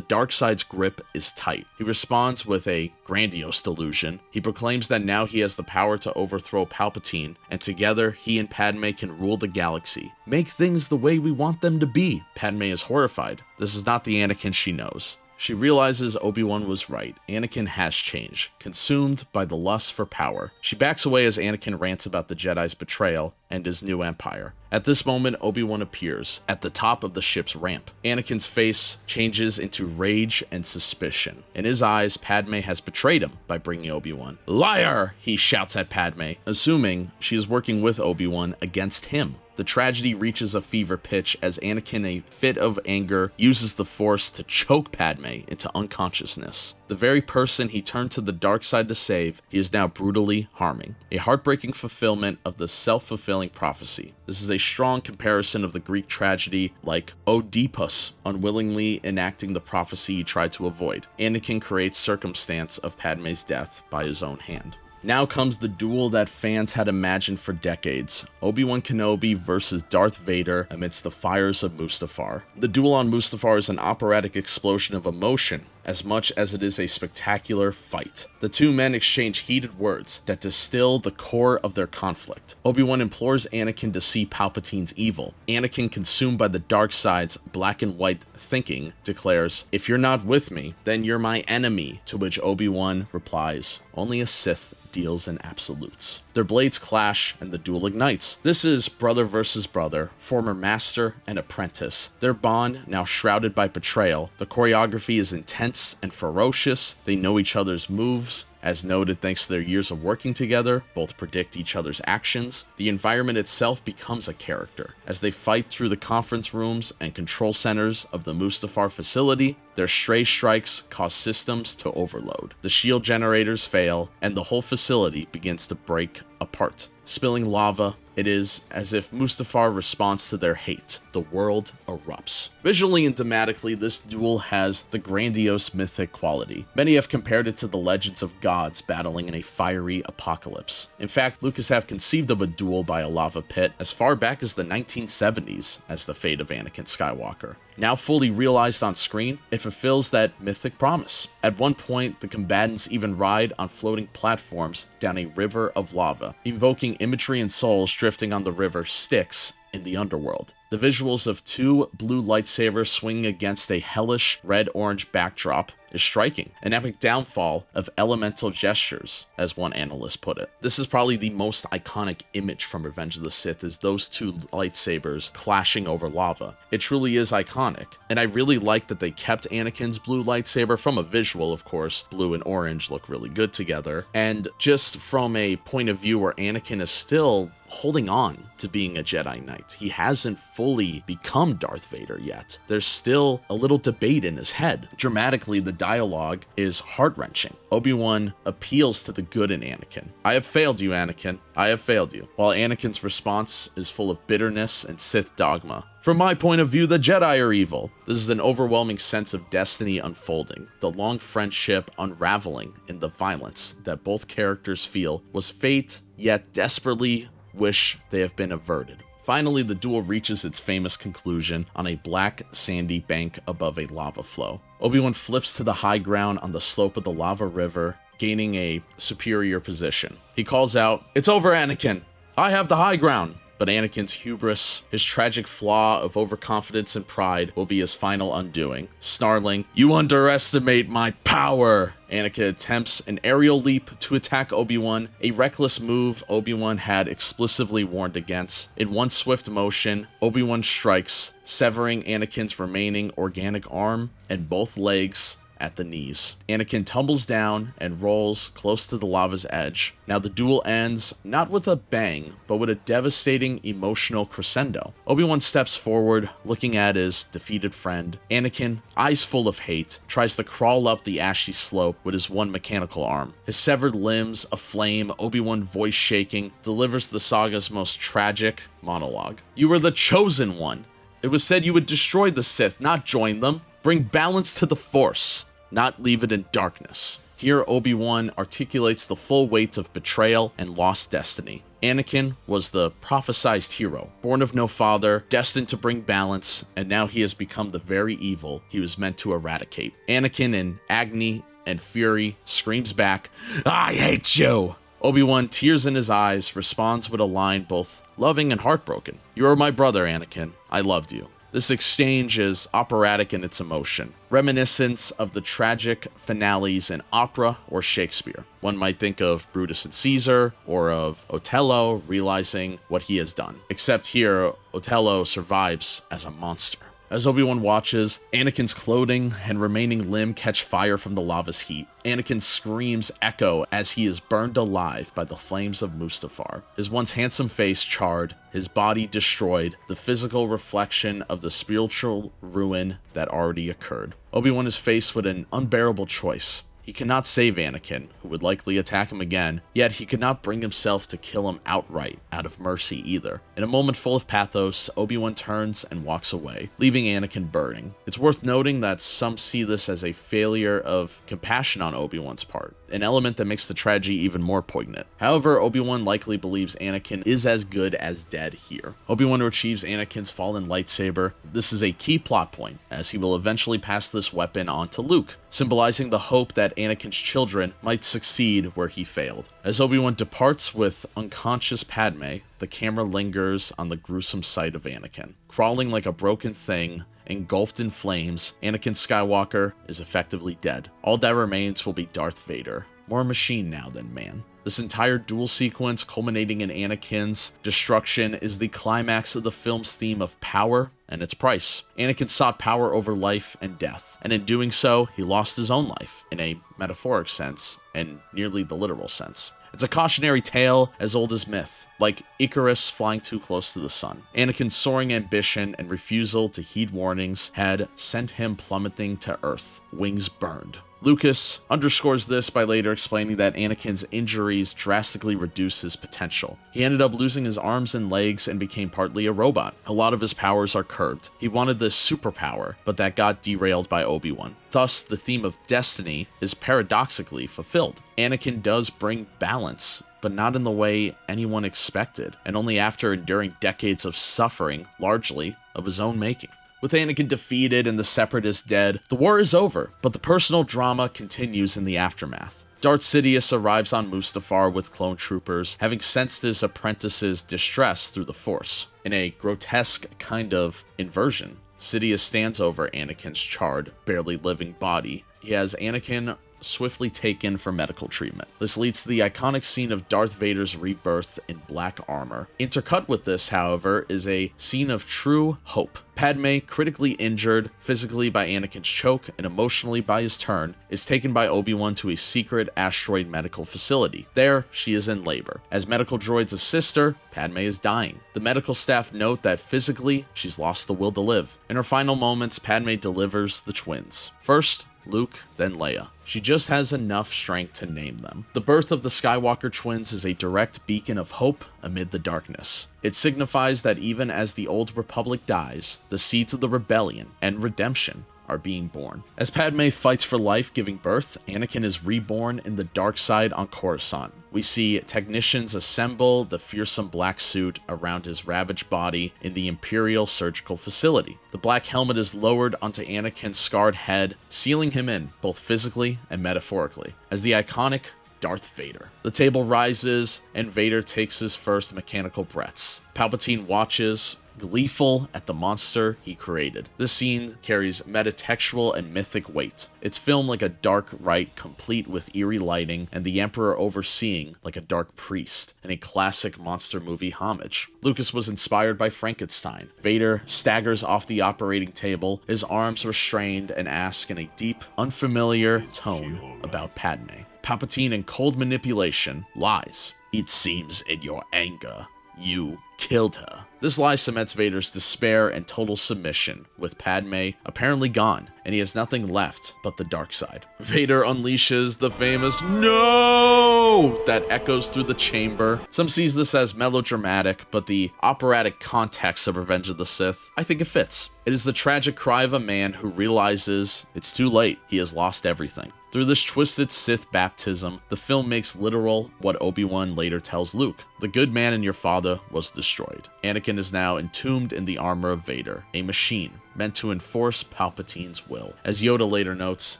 dark side's grip is tight. He responds with a grandiose delusion. He proclaims that now he has the power to overthrow Palpatine, and together he and Padme can rule the galaxy. "Make things the way we want them to be." Padme is horrified. This is not the Anakin she knows. She realizes Obi-Wan was right. Anakin has changed, consumed by the lust for power. She backs away as Anakin rants about the Jedi's betrayal and his new empire. At this moment, Obi-Wan appears at the top of the ship's ramp. Anakin's face changes into rage and suspicion. In his eyes, Padme has betrayed him by bringing Obi-Wan. "Liar!" he shouts at Padme, assuming she is working with Obi-Wan against him. The tragedy reaches a fever pitch as Anakin, in a fit of anger, uses the Force to choke Padme into unconsciousness. The very person he turned to the dark side to save, he is now brutally harming. A heartbreaking fulfillment of the self-fulfilling prophecy. This is a strong comparison of the Greek tragedy like Oedipus unwillingly enacting the prophecy he tried to avoid. Anakin creates circumstance of Padme's death by his own hand. Now comes the duel that fans had imagined for decades. Obi-Wan Kenobi versus Darth Vader amidst the fires of Mustafar. The duel on Mustafar is an operatic explosion of emotion, as much as it is a spectacular fight. The two men exchange heated words that distill the core of their conflict. Obi-Wan implores Anakin to see Palpatine's evil. Anakin, consumed by the dark side's black and white thinking, declares, "If you're not with me, then you're my enemy," to which Obi-Wan replies, "Only a Sith deals in absolutes." Their blades clash and the duel ignites. This is brother versus brother, former master and apprentice. Their bond now shrouded by betrayal. The choreography is intense and ferocious. They know each other's moves. As noted, thanks to their years of working together, both predict each other's actions. The environment itself becomes a character. As they fight through the conference rooms and control centers of the Mustafar facility, their stray strikes cause systems to overload. The shield generators fail, and the whole facility begins to break apart. Spilling lava, it is as if Mustafar responds to their hate. The world erupts. Visually and thematically, this duel has the grandiose mythic quality. Many have compared it to the legends of gods battling in a fiery apocalypse. In fact, Lucas have conceived of a duel by a lava pit as far back as the 1970s as the fate of Anakin Skywalker. Now fully realized on screen, it fulfills that mythic promise. At one point, the combatants even ride on floating platforms down a river of lava, invoking imagery and souls drifting on the river Styx in the underworld. The visuals of two blue lightsabers swinging against a hellish red-orange backdrop is striking, an epic downfall of elemental gestures, as one analyst put it. This is probably the most iconic image from Revenge of the Sith, is those two lightsabers clashing over lava. It truly is iconic, and I really like that they kept Anakin's blue lightsaber. From a visual, of course, blue and orange look really good together, and just from a point of view where Anakin is still holding on to being a Jedi Knight. He hasn't fully become Darth Vader yet. There's still a little debate in his head. Dramatically, the dialogue is heart-wrenching. Obi-Wan appeals to the good in Anakin. "I have failed you, Anakin. I have failed you." While Anakin's response is full of bitterness and Sith dogma. "From my point of view, the Jedi are evil." This is an overwhelming sense of destiny unfolding, the long friendship unraveling in the violence that both characters feel was fate, yet desperately wish they have been averted. Finally, the duel reaches its famous conclusion on a black, sandy bank above a lava flow. Obi-Wan flips to the high ground on the slope of the lava river, gaining a superior position. He calls out, "It's over, Anakin! I have the high ground!" But Anakin's hubris, his tragic flaw of overconfidence and pride, will be his final undoing. Snarling, "You underestimate my power!" Anakin attempts an aerial leap to attack Obi-Wan, a reckless move Obi-Wan had explicitly warned against. In one swift motion, Obi-Wan strikes, severing Anakin's remaining organic arm and both legs at the knees. Anakin tumbles down and rolls close to the lava's edge. Now the duel ends not with a bang, but with a devastating emotional crescendo. Obi-Wan steps forward, looking at his defeated friend. Anakin, eyes full of hate, tries to crawl up the ashy slope with his one mechanical arm. His severed limbs aflame, Obi-Wan voice shaking, delivers the saga's most tragic monologue. "You were the chosen one. It was said you would destroy the Sith, not join them. Bring balance to the Force, not leave it in darkness." Here, Obi-Wan articulates the full weight of betrayal and lost destiny. Anakin was the prophesized hero, born of no father, destined to bring balance, and now he has become the very evil he was meant to eradicate. Anakin, in agony and fury, screams back, "I hate you!" Obi-Wan, tears in his eyes, responds with a line both loving and heartbroken. "You are my brother, Anakin. I loved you." This exchange is operatic in its emotion, reminiscent of the tragic finales in opera or Shakespeare. One might think of Brutus and Caesar, or of Othello realizing what he has done. Except here, Othello survives as a monster. As Obi-Wan watches, Anakin's clothing and remaining limb catch fire from the lava's heat. Anakin's screams echo as he is burned alive by the flames of Mustafar. His once handsome face charred, his body destroyed, the physical reflection of the spiritual ruin that already occurred. Obi-Wan is faced with an unbearable choice. He He cannot save Anakin, who would likely attack him again, yet he could not bring himself to kill him outright, out of mercy either. In a moment full of pathos, Obi-Wan turns and walks away, leaving Anakin burning. It's worth noting that some see this as a failure of compassion on Obi-Wan's part, an element that makes the tragedy even more poignant. However, Obi-Wan likely believes Anakin is as good as dead here. Obi-Wan retrieves Anakin's fallen lightsaber. This is a key plot point, as he will eventually pass this weapon on to Luke, symbolizing the hope that Anakin's children might succeed where he failed. As Obi-Wan departs with unconscious Padme, the camera lingers on the gruesome sight of Anakin. Crawling like a broken thing, engulfed in flames, Anakin Skywalker is effectively dead. All that remains will be Darth Vader, more machine now than man. This entire duel sequence, culminating in Anakin's destruction, is the climax of the film's theme of power and its price. Anakin sought power over life and death, and in doing so, he lost his own life, in a metaphoric sense, and nearly the literal sense. It's a cautionary tale as old as myth, like Icarus flying too close to the sun. Anakin's soaring ambition and refusal to heed warnings had sent him plummeting to Earth, wings burned. Lucas underscores this by later explaining that Anakin's injuries drastically reduced his potential. He ended up losing his arms and legs and became partly a robot. A lot of his powers are curbed. He wanted this superpower, but that got derailed by Obi-Wan. Thus, the theme of destiny is paradoxically fulfilled. Anakin does bring balance, but not in the way anyone expected, and only after enduring decades of suffering, largely of his own making. With Anakin defeated and the Separatists dead, the war is over, but the personal drama continues in the aftermath. Darth Sidious arrives on Mustafar with clone troopers, having sensed his apprentice's distress through the Force. In a grotesque kind of inversion, Sidious stands over Anakin's charred, barely living body. He has Anakin swiftly taken for medical treatment. This leads to the iconic scene of Darth Vader's rebirth in black armor. Intercut with this, however, is a scene of true hope. Padme, critically injured physically by Anakin's choke and emotionally by his turn, is taken by Obi-Wan to a secret asteroid medical facility. There, she is in labor. As medical droids assist her, Padme is dying. The medical staff note that physically, she's lost the will to live. In her final moments, Padme delivers the twins. First, Luke, then Leia. She just has enough strength to name them. The birth of the Skywalker twins is a direct beacon of hope amid the darkness. It signifies that even as the Old Republic dies, the seeds of the rebellion and redemption are being born. As Padme fights for life giving birth, Anakin is reborn in the dark side on Coruscant. We see technicians assemble the fearsome black suit around his ravaged body in the Imperial surgical facility. The black helmet is lowered onto Anakin's scarred head, sealing him in, both physically and metaphorically, as the iconic Darth Vader. The table rises, and Vader takes his first mechanical breaths. Palpatine watches, gleeful at the monster he created. This scene carries metatextual and mythic weight. It's filmed like a dark rite, complete with eerie lighting, and the Emperor overseeing like a dark priest, in a classic monster movie homage. Lucas was inspired by Frankenstein. Vader staggers off the operating table, his arms restrained, and asks in a deep, unfamiliar tone about Padme. Palpatine, in cold manipulation, lies. "It seems in your anger, you killed her." This lie cements Vader's despair and total submission, with Padme apparently gone, and he has nothing left but the dark side. Vader unleashes the famous "No!" that echoes through the chamber. Some sees this as melodramatic, but the operatic context of Revenge of the Sith, I think it fits. It is the tragic cry of a man who realizes it's too late, he has lost everything. Through this twisted Sith baptism, the film makes literal what Obi-Wan later tells Luke: the good man in your father was destroyed. Anakin is now entombed in the armor of Vader, a machine meant to enforce Palpatine's will. As Yoda later notes,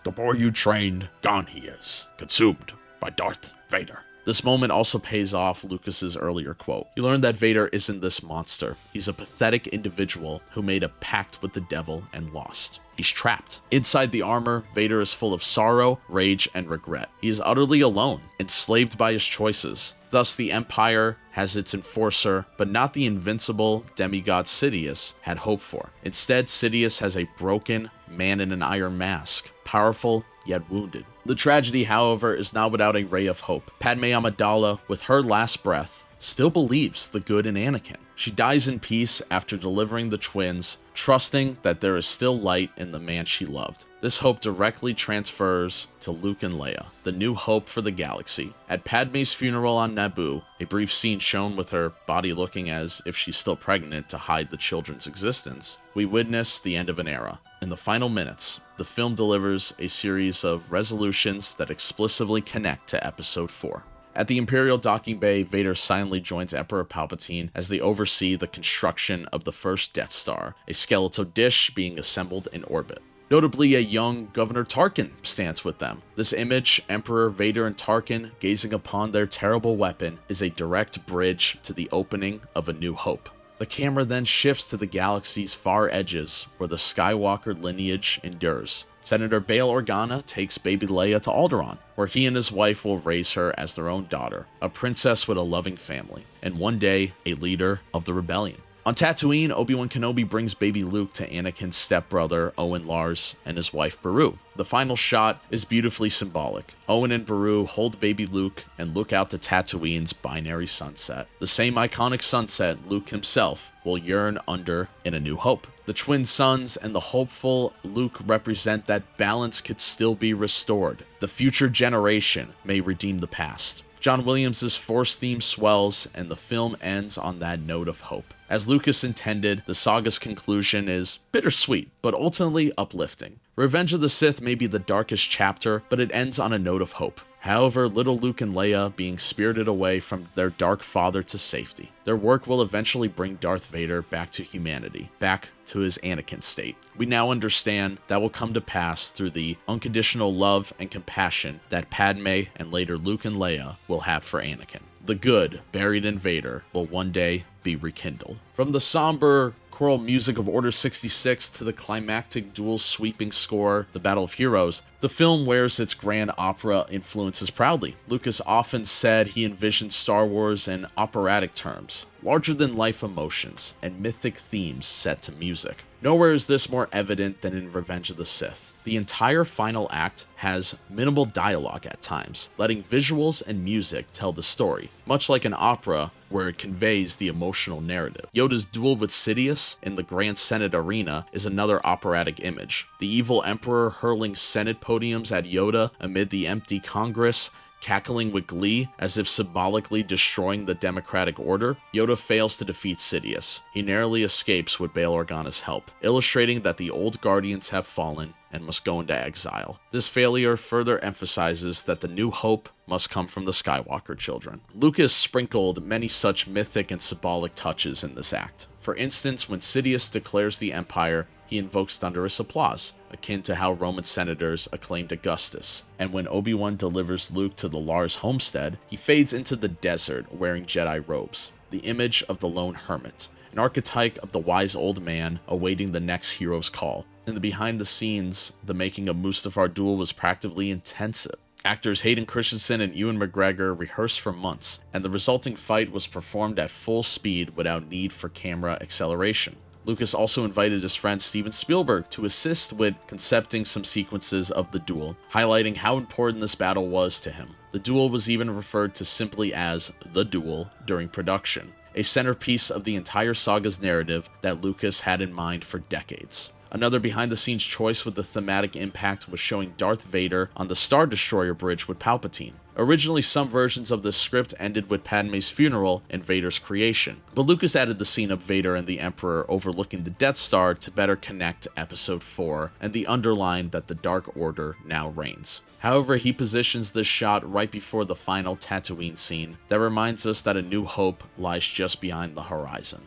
"The boy you trained, gone he is, consumed by Darth Vader." This moment also pays off Lucas's earlier quote. You learn that Vader isn't this monster. He's a pathetic individual who made a pact with the devil and lost. He's trapped. Inside the armor, Vader is full of sorrow, rage, and regret. He is utterly alone, enslaved by his choices. Thus, the Empire has its enforcer, but not the invincible demigod Sidious had hoped for. Instead, Sidious has a broken man in an iron mask, powerful yet wounded. The tragedy, however, is not without a ray of hope. Padme Amidala, with her last breath, still believes the good in Anakin. She dies in peace after delivering the twins, trusting that there is still light in the man she loved. This hope directly transfers to Luke and Leia, the new hope for the galaxy. At Padme's funeral on Naboo, a brief scene shown with her body looking as if she's still pregnant to hide the children's existence, we witness the end of an era. In the final minutes, the film delivers a series of resolutions that explicitly connect to Episode 4. At the Imperial docking bay, Vader silently joins Emperor Palpatine as they oversee the construction of the first Death Star, a skeletal dish being assembled in orbit. Notably, a young Governor Tarkin stands with them. This image, Emperor Vader and Tarkin gazing upon their terrible weapon, is a direct bridge to the opening of A New Hope. The camera then shifts to the galaxy's far edges, where the Skywalker lineage endures. Senator Bail Organa takes baby Leia to Alderaan, where he and his wife will raise her as their own daughter, a princess with a loving family, and one day, a leader of the rebellion. On Tatooine, Obi-Wan Kenobi brings baby Luke to Anakin's stepbrother, Owen Lars, and his wife, Beru. The final shot is beautifully symbolic. Owen and Beru hold baby Luke and look out to Tatooine's binary sunset, the same iconic sunset Luke himself will yearn under in A New Hope. The twin sons and the hopeful Luke represent that balance could still be restored. The future generation may redeem the past. John Williams' Force theme swells, and the film ends on that note of hope. As Lucas intended, the saga's conclusion is bittersweet, but ultimately uplifting. Revenge of the Sith may be the darkest chapter, but it ends on a note of hope. However, little Luke and Leia being spirited away from their dark father to safety. Their work will eventually bring Darth Vader back to humanity, back to his Anakin state. We now understand that will come to pass through the unconditional love and compassion that Padme and later Luke and Leia will have for Anakin. The good, buried in Vader, will one day be rekindled. From the somber choral music of Order 66 to the climactic duel sweeping score, The Battle of Heroes, the film wears its grand opera influences proudly. Lucas often said he envisioned Star Wars in operatic terms, larger-than-life emotions, and mythic themes set to music. Nowhere is this more evident than in Revenge of the Sith. The entire final act has minimal dialogue at times, letting visuals and music tell the story, much like an opera where it conveys the emotional narrative. Yoda's duel with Sidious in the Grand Senate Arena is another operatic image. The evil Emperor hurling Senate podiums at Yoda amid the empty Congress, cackling with glee as if symbolically destroying the democratic order. Yoda fails to defeat Sidious. He narrowly escapes with Bail Organa's help, illustrating that the old Guardians have fallen and must go into exile. This failure further emphasizes that the new hope must come from the Skywalker children. Lucas sprinkled many such mythic and symbolic touches in this act. For instance, when Sidious declares the Empire, he invokes thunderous applause, akin to how Roman senators acclaimed Augustus. And when Obi-Wan delivers Luke to the Lars homestead, he fades into the desert wearing Jedi robes, the image of the lone hermit, an archetype of the wise old man awaiting the next hero's call. In the behind the scenes, the making of Mustafar duel was practically intensive. Actors Hayden Christensen and Ewan McGregor rehearsed for months, and the resulting fight was performed at full speed without need for camera acceleration. Lucas also invited his friend Steven Spielberg to assist with concepting some sequences of the duel, highlighting how important this battle was to him. The duel was even referred to simply as The Duel during production, a centerpiece of the entire saga's narrative that Lucas had in mind for decades. Another behind-the-scenes choice with the thematic impact was showing Darth Vader on the Star Destroyer bridge with Palpatine. Originally, some versions of this script ended with Padme's funeral and Vader's creation, but Lucas added the scene of Vader and the Emperor overlooking the Death Star to better connect Episode 4 and the underline that the Dark Order now reigns. However, he positions this shot right before the final Tatooine scene that reminds us that A New Hope lies just behind the horizon.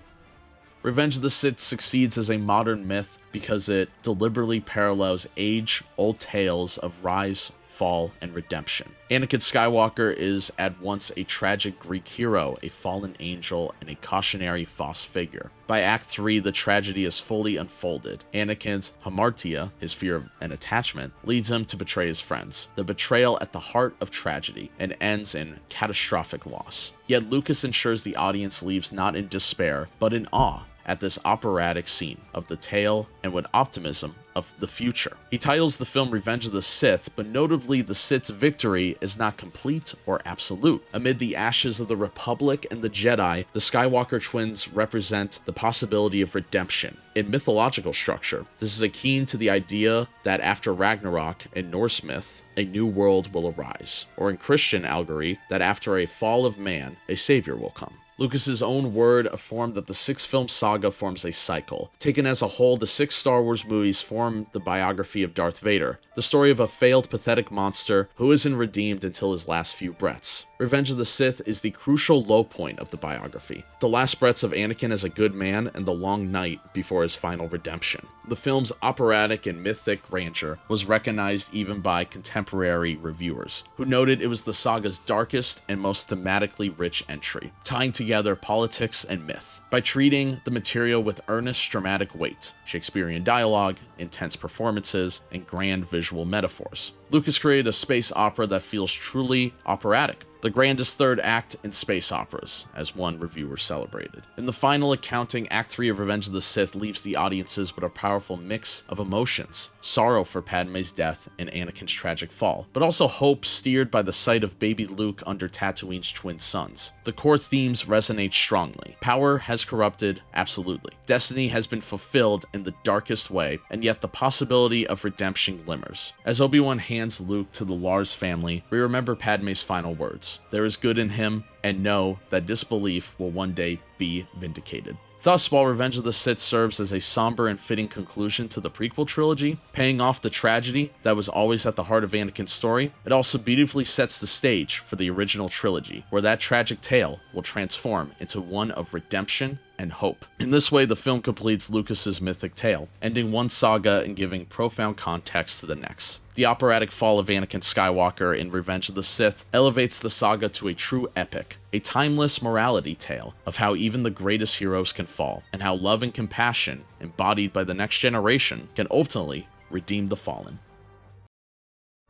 Revenge of the Sith succeeds as a modern myth because it deliberately parallels age-old tales of rise, fall, and redemption. Anakin Skywalker is at once a tragic Greek hero, a fallen angel, and a cautionary false figure. By Act 3, the tragedy is fully unfolded. Anakin's hamartia, his fear of an attachment, leads him to betray his friends. The betrayal at the heart of tragedy, and ends in catastrophic loss. Yet Lucas ensures the audience leaves not in despair, but in awe, at this operatic scene of the tale and with optimism of the future. He titles the film Revenge of the Sith, but notably the Sith's victory is not complete or absolute. Amid the ashes of the Republic and the Jedi, the Skywalker twins represent the possibility of redemption. In mythological structure, this is akin to the idea that after Ragnarok in Norse myth, a new world will arise, or in Christian allegory, that after a fall of man, a savior will come. Lucas's own word affirmed that the 6-film saga forms a cycle. Taken as a whole, the 6 Star Wars movies form the biography of Darth Vader, the story of a failed, pathetic monster who isn't redeemed until his last few breaths. Revenge of the Sith is the crucial low point of the biography, the last breaths of Anakin as a good man and the long night before his final redemption. The film's operatic and mythic grandeur was recognized even by contemporary reviewers, who noted it was the saga's darkest and most thematically rich entry, tying together politics and myth. By treating the material with earnest dramatic weight, Shakespearean dialogue, intense performances, and grand visual metaphors, Lucas created a space opera that feels truly operatic. The grandest third act in space operas, as one reviewer celebrated. In the final accounting, Act 3 of Revenge of the Sith leaves the audiences with a powerful mix of emotions. Sorrow for Padme's death and Anakin's tragic fall, but also hope steered by the sight of baby Luke under Tatooine's twin sons. The core themes resonate strongly. Power has corrupted, absolutely. Destiny has been fulfilled in the darkest way, and yet the possibility of redemption glimmers. As Obi-Wan hands Luke to the Lars family, we remember Padme's final words. There is good in him, and know that disbelief will one day be vindicated. Thus, while Revenge of the Sith serves as a somber and fitting conclusion to the prequel trilogy, paying off the tragedy that was always at the heart of Anakin's story, it also beautifully sets the stage for the original trilogy, where that tragic tale will transform into one of redemption and hope. In this way, the film completes Lucas's mythic tale, ending one saga and giving profound context to the next. The operatic fall of Anakin Skywalker in Revenge of the Sith elevates the saga to a true epic, a timeless morality tale of how even the greatest heroes can fall, and how love and compassion, embodied by the next generation, can ultimately redeem the fallen.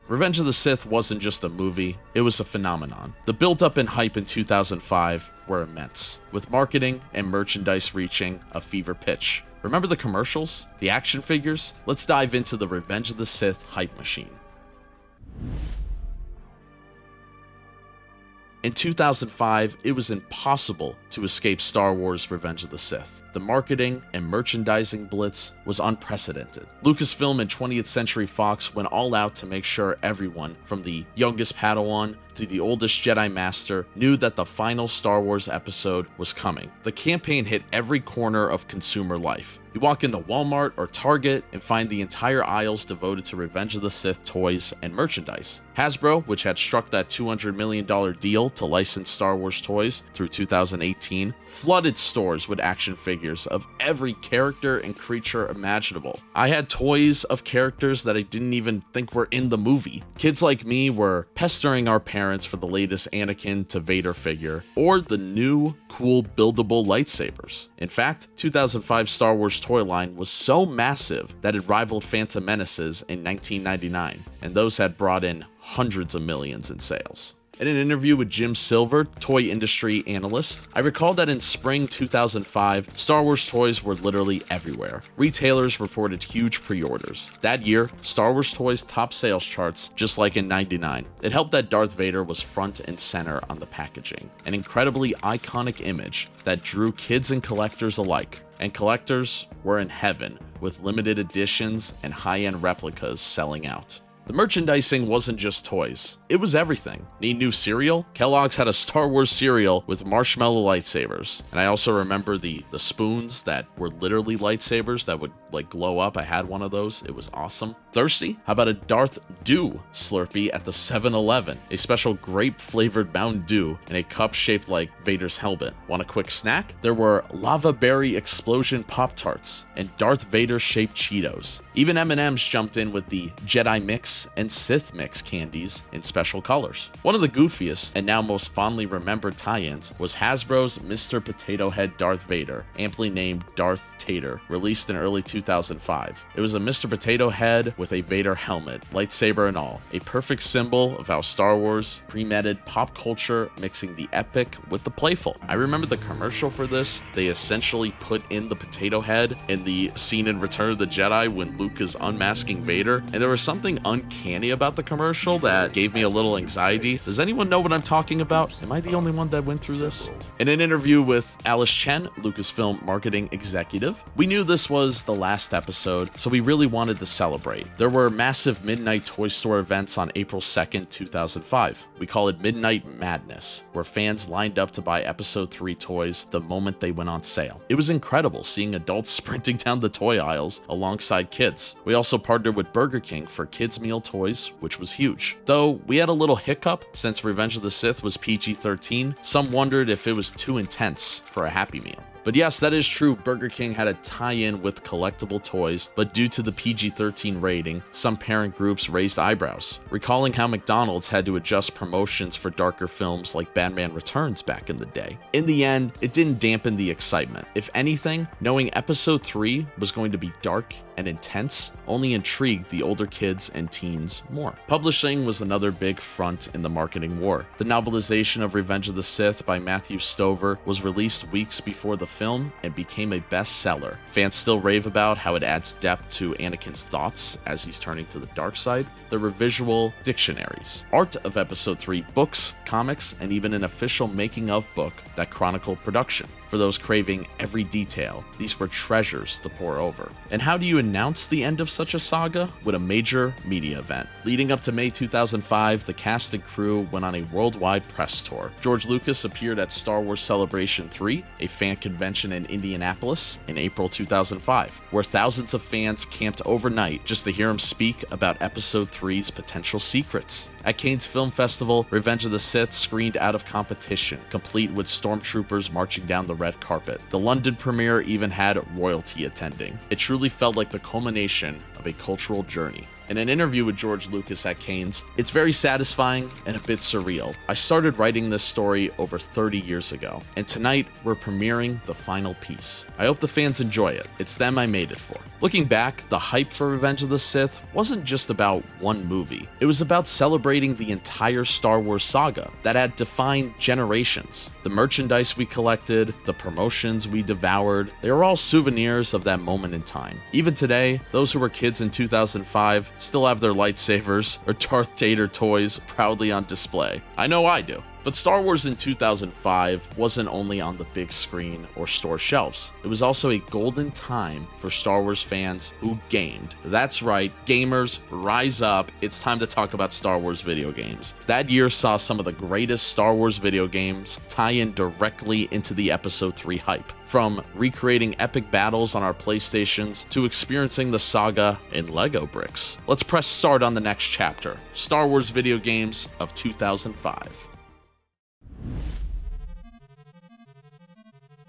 Revenge of the Sith wasn't just a movie, it was a phenomenon. The build-up and hype in 2005 were immense, with marketing and merchandise reaching a fever pitch. Remember the commercials? The action figures? Let's dive into the Revenge of the Sith hype machine. In 2005, it was impossible to escape Star Wars Revenge of the Sith. The marketing and merchandising blitz was unprecedented. Lucasfilm and 20th Century Fox went all out to make sure everyone, from the youngest Padawan to the oldest Jedi Master, knew that the final Star Wars episode was coming. The campaign hit every corner of consumer life. You walk into Walmart or Target and find the entire aisles devoted to Revenge of the Sith toys and merchandise. Hasbro, which had struck that $200 million deal to license Star Wars toys through 2018, flooded stores with action figures of every character and creature imaginable. I had toys of characters that I didn't even think were in the movie. Kids like me were pestering our parents for the latest Anakin to Vader figure, or the new, cool, buildable lightsabers. In fact, 2005 Star Wars toy line was so massive that it rivaled Phantom Menaces in 1999, and those had brought in hundreds of millions in sales. In an interview with Jim Silver, toy industry analyst, I recall that in spring 2005, Star Wars toys were literally everywhere. Retailers reported huge pre-orders. That year, Star Wars toys topped sales charts just like in '99. It helped that Darth Vader was front and center on the packaging, an incredibly iconic image that drew kids and collectors alike. And collectors were in heaven with limited editions and high-end replicas selling out. The merchandising wasn't just toys, it was everything. Need new cereal? Kellogg's had a Star Wars cereal with marshmallow lightsabers. And I also remember the spoons that were literally lightsabers that would like glow up. I had one of those, it was awesome. Thirsty? How about a Darth Dew Slurpee at the 7-Eleven? A special grape-flavored Mountain Dew in a cup shaped like Vader's helmet. Want a quick snack? There were Lava Berry Explosion Pop-Tarts and Darth Vader-shaped Cheetos. Even M&M's jumped in with the Jedi Mix mix and Sith mix candies in special colors. One of the goofiest and now most fondly remembered tie-ins was Hasbro's Mr. Potato Head Darth Vader, amply named Darth Tater, released in early 2005. It was a Mr. Potato Head with a Vader helmet, lightsaber and all, a perfect symbol of how Star Wars pre-meted pop culture mixing the epic with the playful. I remember the commercial for this. They essentially put in the potato head in the scene in Return of the Jedi when Luke is unmasking Vader, and there was something uncanny about the commercial that gave me a little anxiety. Does anyone know what I'm talking about? Am I the only one that went through this? In an interview with Alice Chen, Lucasfilm marketing executive, we knew this was the last episode, so we really wanted to celebrate. There were massive midnight toy store events on April 2nd, 2005. We call it Midnight Madness, where fans lined up to buy Episode 3 toys the moment they went on sale. It was incredible seeing adults sprinting down the toy aisles alongside kids. We also partnered with Burger King for kids' meal toys, which was huge. Though we had a little hiccup since Revenge of the Sith was PG-13, some wondered if it was too intense for a Happy Meal. But yes, that is true. Burger King had a tie-in with collectible toys, but due to the PG-13 rating, some parent groups raised eyebrows, recalling how McDonald's had to adjust promotions for darker films like Batman Returns back in the day. In the end, it didn't dampen the excitement. If anything, knowing Episode 3 was going to be dark and intense only intrigued the older kids and teens more. Publishing was another big front in the marketing war. The novelization of Revenge of the Sith by Matthew Stover was released weeks before the film and became a bestseller. Fans still rave about how it adds depth to Anakin's thoughts as he's turning to the dark side. There were visual dictionaries, art of Episode 3, books, comics, and even an official making-of book that chronicled production. For those craving every detail, these were treasures to pore over. And how do you announce the end of such a saga? With a major media event. Leading up to May 2005, the cast and crew went on a worldwide press tour. George Lucas appeared at Star Wars Celebration 3, a fan convention in Indianapolis, in April 2005, where thousands of fans camped overnight just to hear him speak about Episode 3's potential secrets. At Cannes Film Festival, Revenge of the Sith screened out of competition, complete with stormtroopers marching down the red carpet. The London premiere even had royalty attending. It truly felt like the culmination of a cultural journey. In an interview with George Lucas at Cannes, it's very satisfying and a bit surreal. I started writing this story over 30 years ago, and tonight we're premiering the final piece. I hope the fans enjoy it. It's them I made it for. Looking back, the hype for Revenge of the Sith wasn't just about one movie. It was about celebrating the entire Star Wars saga that had defined generations. The merchandise we collected, the promotions we devoured, they were all souvenirs of that moment in time. Even today, those who were kids in 2005 still have their lightsabers or Darth Vader toys proudly on display. I know I do. But Star Wars in 2005 wasn't only on the big screen or store shelves. It was also a golden time for Star Wars fans who gamed. That's right, gamers, rise up. It's time to talk about Star Wars video games. That year saw some of the greatest Star Wars video games tie in directly into the Episode 3 hype. From recreating epic battles on our PlayStations to experiencing the saga in Lego bricks. Let's press start on the next chapter, Star Wars video games of 2005.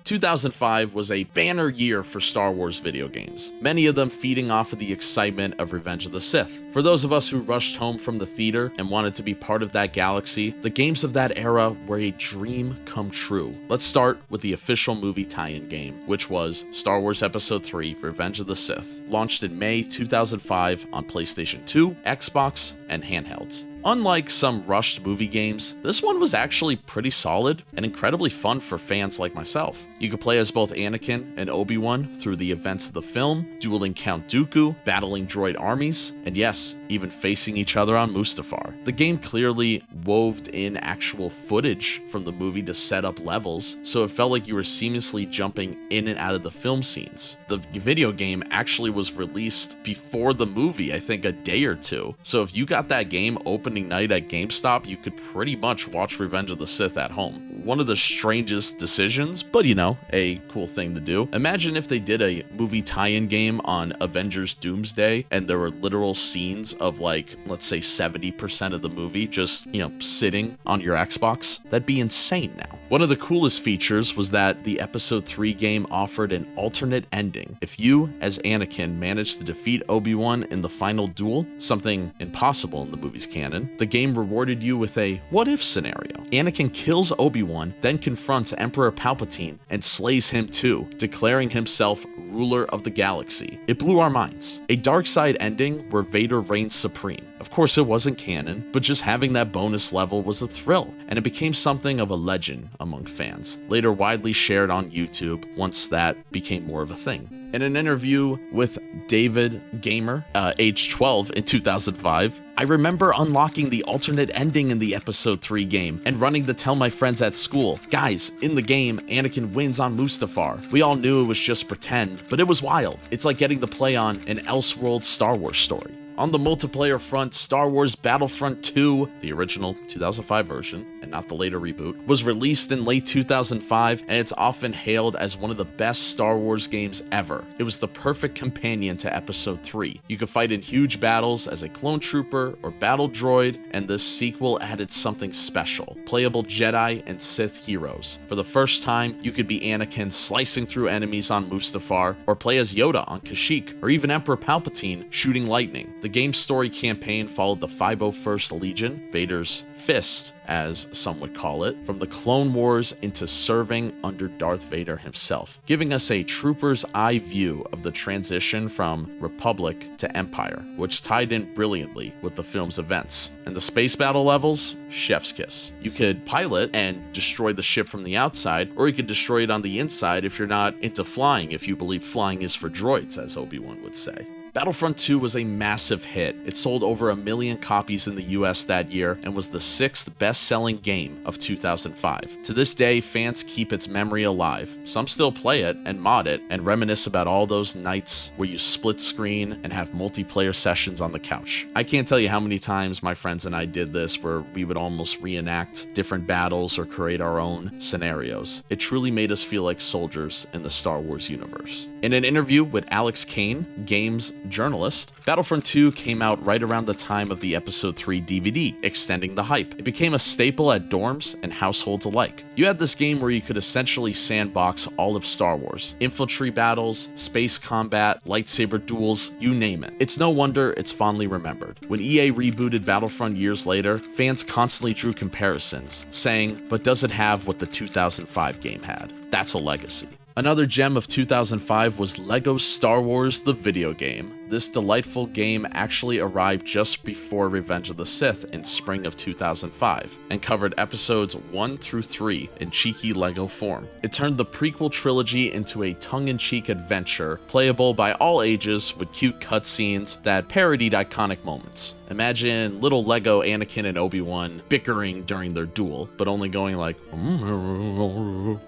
2005 was a banner year for Star Wars video games, many of them feeding off of the excitement of Revenge of the Sith. For those of us who rushed home from the theater and wanted to be part of that galaxy, the games of that era were a dream come true. Let's start with the official movie tie-in game, which was Star Wars Episode 3, Revenge of the Sith, launched in May 2005 on PlayStation 2, Xbox, and handhelds. Unlike some rushed movie games, this one was actually pretty solid and incredibly fun for fans like myself. You could play as both Anakin and Obi-Wan through the events of the film, dueling Count Dooku, battling droid armies, and yes, even facing each other on Mustafar. The game clearly wove in actual footage from the movie to set up levels, so it felt like you were seamlessly jumping in and out of the film scenes. The video game actually was released before the movie, I think a day or two, so if you got that game opening night at GameStop, you could pretty much watch Revenge of the Sith at home. One of the strangest decisions, but you know, a cool thing to do. Imagine if they did a movie tie-in game on Avengers Doomsday and there were literal scenes of like, let's say 70% of the movie just, sitting on your Xbox. That'd be insane now. One of the coolest features was that the Episode 3 game offered an alternate ending. If you, as Anakin, managed to defeat Obi-Wan in the final duel, something impossible in the movie's canon, the game rewarded you with a what-if scenario. Anakin kills Obi-Wan, then confronts Emperor Palpatine and slays him too, declaring himself ruler of the galaxy. It blew our minds. A dark side ending where Vader reigns supreme. Of course, it wasn't canon, but just having that bonus level was a thrill, and it became something of a legend among fans, later widely shared on YouTube once that became more of a thing. In an interview with David Gamer, age 12 in 2005, I remember unlocking the alternate ending in the Episode 3 game and running to tell my friends at school, guys, in the game, Anakin wins on Mustafar. We all knew it was just pretend, but it was wild. It's like getting to play on an Elseworld Star Wars story. On the multiplayer front, Star Wars Battlefront 2, the original 2005 version, and not the later reboot, was released in late 2005, and it's often hailed as one of the best Star Wars games ever. It was the perfect companion to Episode 3. You could fight in huge battles as a clone trooper or battle droid, and this sequel added something special: playable Jedi and Sith heroes. For the first time, you could be Anakin slicing through enemies on Mustafar, or play as Yoda on Kashyyyk, or even Emperor Palpatine shooting lightning. The game's story campaign followed the 501st Legion, Vader's fist, as some would call it, from the Clone Wars into serving under Darth Vader himself, giving us a trooper's eye view of the transition from Republic to Empire, which tied in brilliantly with the film's events. And the space battle levels? Chef's kiss. You could pilot and destroy the ship from the outside, or you could destroy it on the inside if you're not into flying, if you believe flying is for droids, as Obi-Wan would say. Battlefront 2 was a massive hit. It sold over 1 million copies in the US that year and was the 6th best-selling game of 2005. To this day, fans keep its memory alive. Some still play it and mod it and reminisce about all those nights where you split screen and have multiplayer sessions on the couch. I can't tell you how many times my friends and I did this, where we would almost reenact different battles or create our own scenarios. It truly made us feel like soldiers in the Star Wars universe. In an interview with Alex Kane, Games journalist, Battlefront 2 came out right around the time of the Episode 3 DVD, extending the hype. It became a staple at dorms and households alike. You had this game where you could essentially sandbox all of Star Wars. Infantry battles, space combat, lightsaber duels, you name it. It's no wonder it's fondly remembered. When EA rebooted Battlefront years later, fans constantly drew comparisons, saying, but does it have what the 2005 game had? That's a legacy. Another gem of 2005 was LEGO Star Wars the video game. This delightful game actually arrived just before Revenge of the Sith in spring of 2005, and covered episodes 1 through 3 in cheeky LEGO form. It turned the prequel trilogy into a tongue-in-cheek adventure, playable by all ages with cute cutscenes that parodied iconic moments. Imagine little LEGO Anakin and Obi-Wan bickering during their duel, but only going like...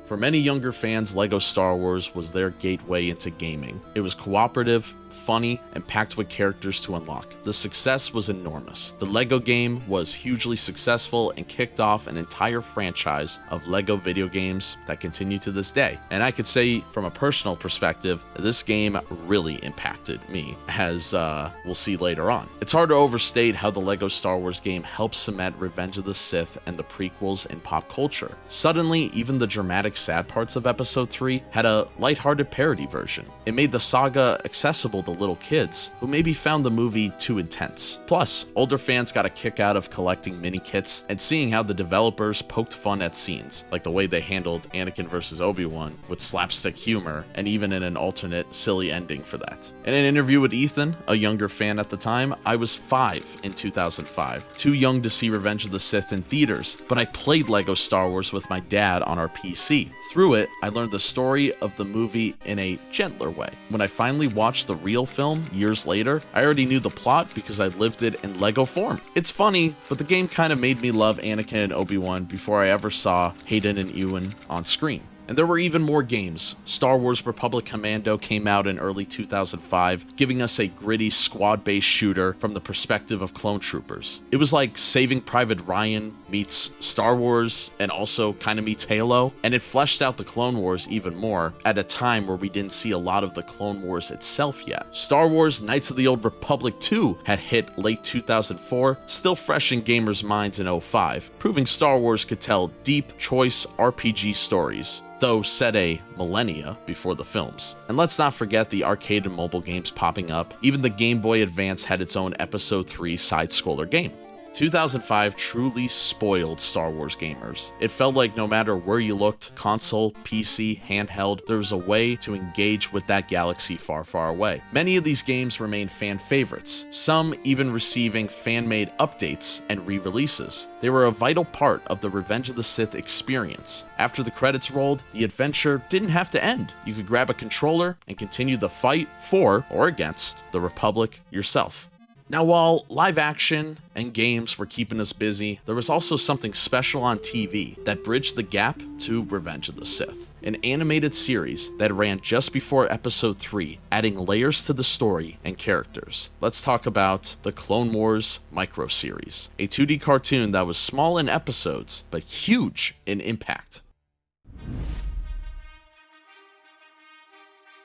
For many younger fans, LEGO Star Wars was their gateway into gaming. It was cooperative, funny, and packed with characters to unlock. The success was enormous. The LEGO game was hugely successful and kicked off an entire franchise of LEGO video games that continue to this day. And I could say from a personal perspective, this game really impacted me, as we'll see later on. It's hard to overstate how the LEGO Star Wars game helped cement Revenge of the Sith and the prequels in pop culture. Suddenly, even the dramatic sad parts of Episode 3 had a lighthearted parody version. It made the saga accessible to little kids who maybe found the movie too intense. Plus, older fans got a kick out of collecting mini kits and seeing how the developers poked fun at scenes, like the way they handled Anakin versus Obi-Wan with slapstick humor, and even in an alternate silly ending for that. In an interview with Ethan, a younger fan at the time, I was 5 in 2005, too young to see Revenge of the Sith in theaters, but I played LEGO Star Wars with my dad on our PC. Through it, I learned the story of the movie in a gentler way. When I finally watched the real film years later, I already knew the plot because I lived it in LEGO form. It's funny, but the game kind of made me love Anakin and Obi-Wan before I ever saw Hayden and Ewan on screen. And there were even more games. Star Wars Republic Commando came out in early 2005, giving us a gritty squad-based shooter from the perspective of clone troopers. It was like Saving Private Ryan meets Star Wars and also kind of meets Halo, and it fleshed out the Clone Wars even more at a time where we didn't see a lot of the Clone Wars itself yet. Star Wars Knights of the Old Republic 2 had hit late 2004, still fresh in gamers' minds in 2005, proving Star Wars could tell deep, choice RPG stories, though set a millennia before the films. And let's not forget the arcade and mobile games popping up. Even the Game Boy Advance had its own Episode 3 side-scroller game. 2005 truly spoiled Star Wars gamers. It felt like no matter where you looked, console, PC, handheld, there was a way to engage with that galaxy far, far away. Many of these games remain fan favorites, some even receiving fan-made updates and re-releases. They were a vital part of the Revenge of the Sith experience. After the credits rolled, the adventure didn't have to end. You could grab a controller and continue the fight for or against the Republic yourself. Now, while live action and games were keeping us busy, there was also something special on TV that bridged the gap to Revenge of the Sith, an animated series that ran just before Episode 3, adding layers to the story and characters. Let's talk about the Clone Wars micro-series, a 2D cartoon that was small in episodes, but huge in impact.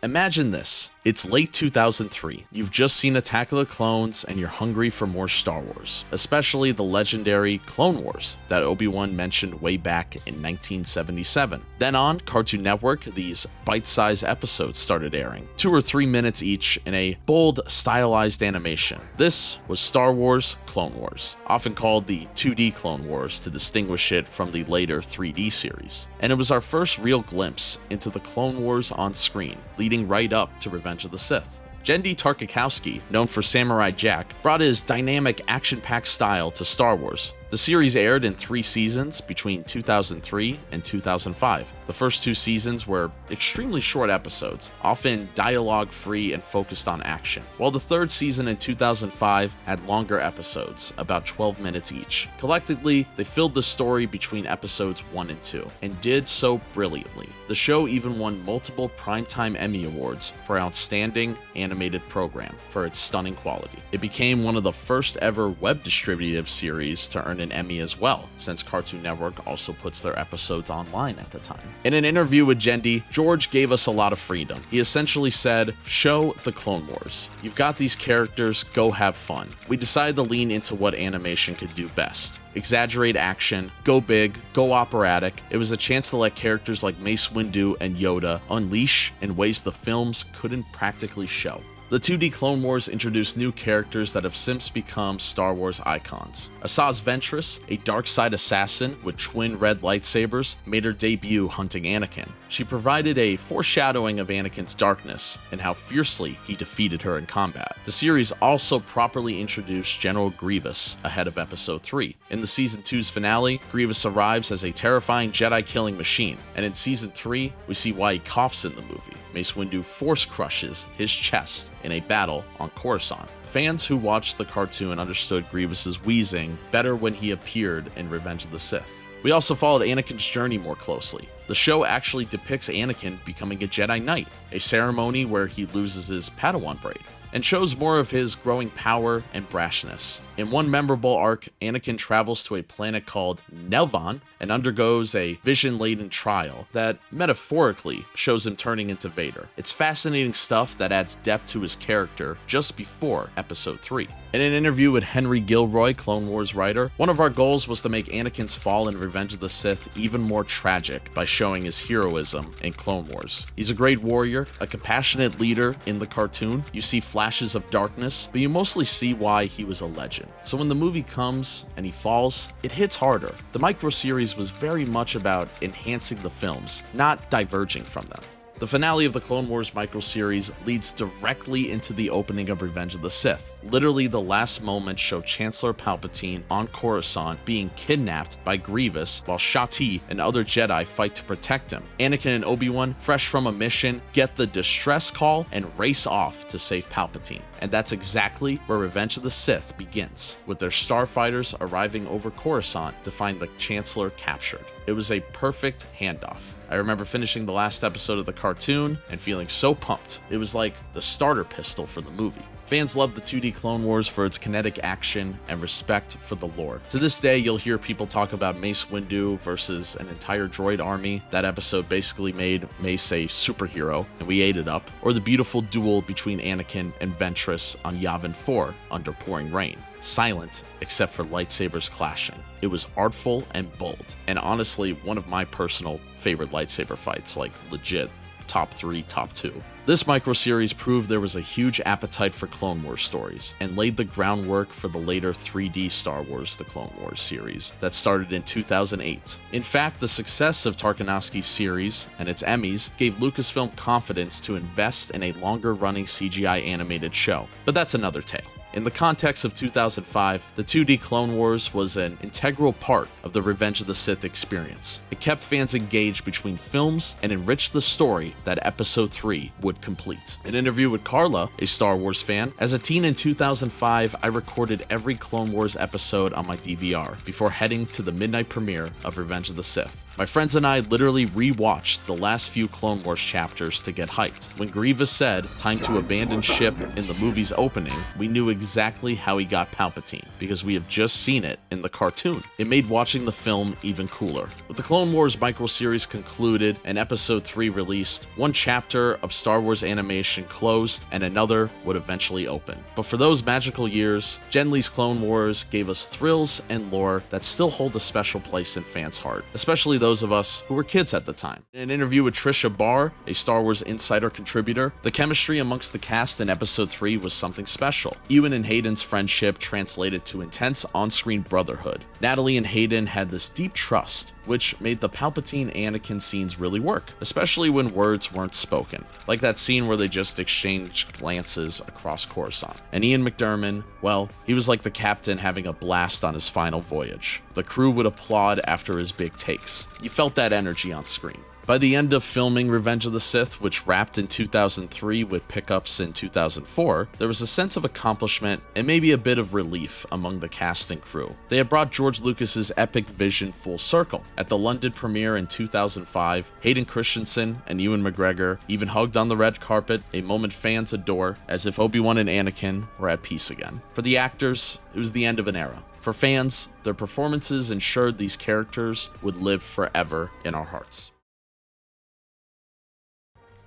Imagine this. It's late 2003. You've just seen Attack of the Clones and you're hungry for more Star Wars, especially the legendary Clone Wars that Obi-Wan mentioned way back in 1977. Then on Cartoon Network, these bite-sized episodes started airing, 2 or 3 minutes each in a bold, stylized animation. This was Star Wars Clone Wars, often called the 2D Clone Wars to distinguish it from the later 3D series. And it was our first real glimpse into the Clone Wars on screen, leading right up to Revenge of the Sith. Genndy Tartakovsky, known for Samurai Jack, brought his dynamic, action-packed style to Star Wars. The series aired in 3 seasons between 2003 and 2005. The first 2 seasons were extremely short episodes, often dialogue-free and focused on action, while the 3rd season in 2005 had longer episodes, about 12 minutes each. Collectively, they filled the story between episodes 1 and 2, and did so brilliantly. The show even won multiple Primetime Emmy Awards for Outstanding Animated Program for its stunning quality. It became one of the first ever web-distributive series to earn an Emmy as well, since Cartoon Network also puts their episodes online at the time. In an interview with Genndy, George gave us a lot of freedom. He essentially said, "Show the Clone Wars. You've got these characters, go have fun." We decided to lean into what animation could do best. Exaggerate action, go big, go operatic. It was a chance to let characters like Mace Windu and Yoda unleash in ways the films couldn't practically show. The 2D Clone Wars introduced new characters that have since become Star Wars icons. Asajj Ventress, a dark side assassin with twin red lightsabers, made her debut hunting Anakin. She provided a foreshadowing of Anakin's darkness and how fiercely he defeated her in combat. The series also properly introduced General Grievous ahead of Episode 3. In the Season 2's finale, Grievous arrives as a terrifying Jedi-killing machine, and in Season 3, we see why he coughs in the movie. Mace Windu force crushes his chest in a battle on Coruscant. Fans who watched the cartoon understood Grievous's wheezing better when he appeared in Revenge of the Sith. We also followed Anakin's journey more closely. The show actually depicts Anakin becoming a Jedi Knight, a ceremony where he loses his Padawan braid, and shows more of his growing power and brashness. In one memorable arc, Anakin travels to a planet called Nelvon and undergoes a vision-laden trial that metaphorically shows him turning into Vader. It's fascinating stuff that adds depth to his character just before Episode 3. In an interview with Henry Gilroy, Clone Wars writer, one of our goals was to make Anakin's fall in Revenge of the Sith even more tragic by showing his heroism in Clone Wars. He's a great warrior, a compassionate leader in the cartoon. You see flashes of darkness, but you mostly see why he was a legend. So when the movie comes and he falls, it hits harder. The micro-series was very much about enhancing the films, not diverging from them. The finale of the Clone Wars micro-series leads directly into the opening of Revenge of the Sith. Literally, the last moments show Chancellor Palpatine on Coruscant being kidnapped by Grievous while Shati and other Jedi fight to protect him. Anakin and Obi-Wan, fresh from a mission, get the distress call and race off to save Palpatine. And that's exactly where Revenge of the Sith begins, with their starfighters arriving over Coruscant to find the Chancellor captured. It was a perfect handoff. I remember finishing the last episode of the cartoon and feeling so pumped. It was like the starter pistol for the movie. Fans love the 2D Clone Wars for its kinetic action and respect for the lore. To this day, you'll hear people talk about Mace Windu versus an entire droid army. That episode basically made Mace a superhero, and we ate it up. Or the beautiful duel between Anakin and Ventress on Yavin 4 under pouring rain. Silent, except for lightsabers clashing. It was artful and bold, and honestly, one of my personal favorite lightsaber fights, like legit top 3, top 2. This microseries proved there was a huge appetite for Clone Wars stories, and laid the groundwork for the later 3D Star Wars The Clone Wars series that started in 2008. In fact, the success of Tartakovsky's series and its Emmys gave Lucasfilm confidence to invest in a longer-running CGI animated show, but that's another tale. In the context of 2005, the 2D Clone Wars was an integral part of the Revenge of the Sith experience. It kept fans engaged between films and enriched the story that Episode 3 would complete. An interview with Carla, a Star Wars fan: as a teen in 2005, I recorded every Clone Wars episode on my DVR before heading to the midnight premiere of Revenge of the Sith. My friends and I literally re-watched the last few Clone Wars chapters to get hyped. When Grievous said, "Time to abandon ship" in the movie's opening, we knew exactly how he got Palpatine, because we have just seen it in the cartoon. It made watching the film even cooler. With the Clone Wars microseries concluded and Episode 3 released, one chapter of Star Wars animation closed and another would eventually open. But for those magical years, Jen Lee's Clone Wars gave us thrills and lore that still hold a special place in fans' heart, especially those of us who were kids at the time. In an interview with Trisha Barr, a Star Wars Insider contributor, the chemistry amongst the cast in Episode 3 was something special. Ewan and Hayden's friendship translated to intense on-screen brotherhood. Natalie and Hayden had this deep trust, which made the Palpatine-Anakin scenes really work, especially when words weren't spoken, like that scene where they just exchanged glances across Coruscant. And Ian McDiarmid, well, he was like the captain having a blast on his final voyage. The crew would applaud after his big takes. You felt that energy on screen. By the end of filming Revenge of the Sith, which wrapped in 2003 with pickups in 2004, there was a sense of accomplishment and maybe a bit of relief among the cast and crew. They had brought George Lucas's epic vision full circle. At the London premiere in 2005, Hayden Christensen and Ewan McGregor even hugged on the red carpet, a moment fans adore, as if Obi-Wan and Anakin were at peace again. For the actors, it was the end of an era. For fans, their performances ensured these characters would live forever in our hearts.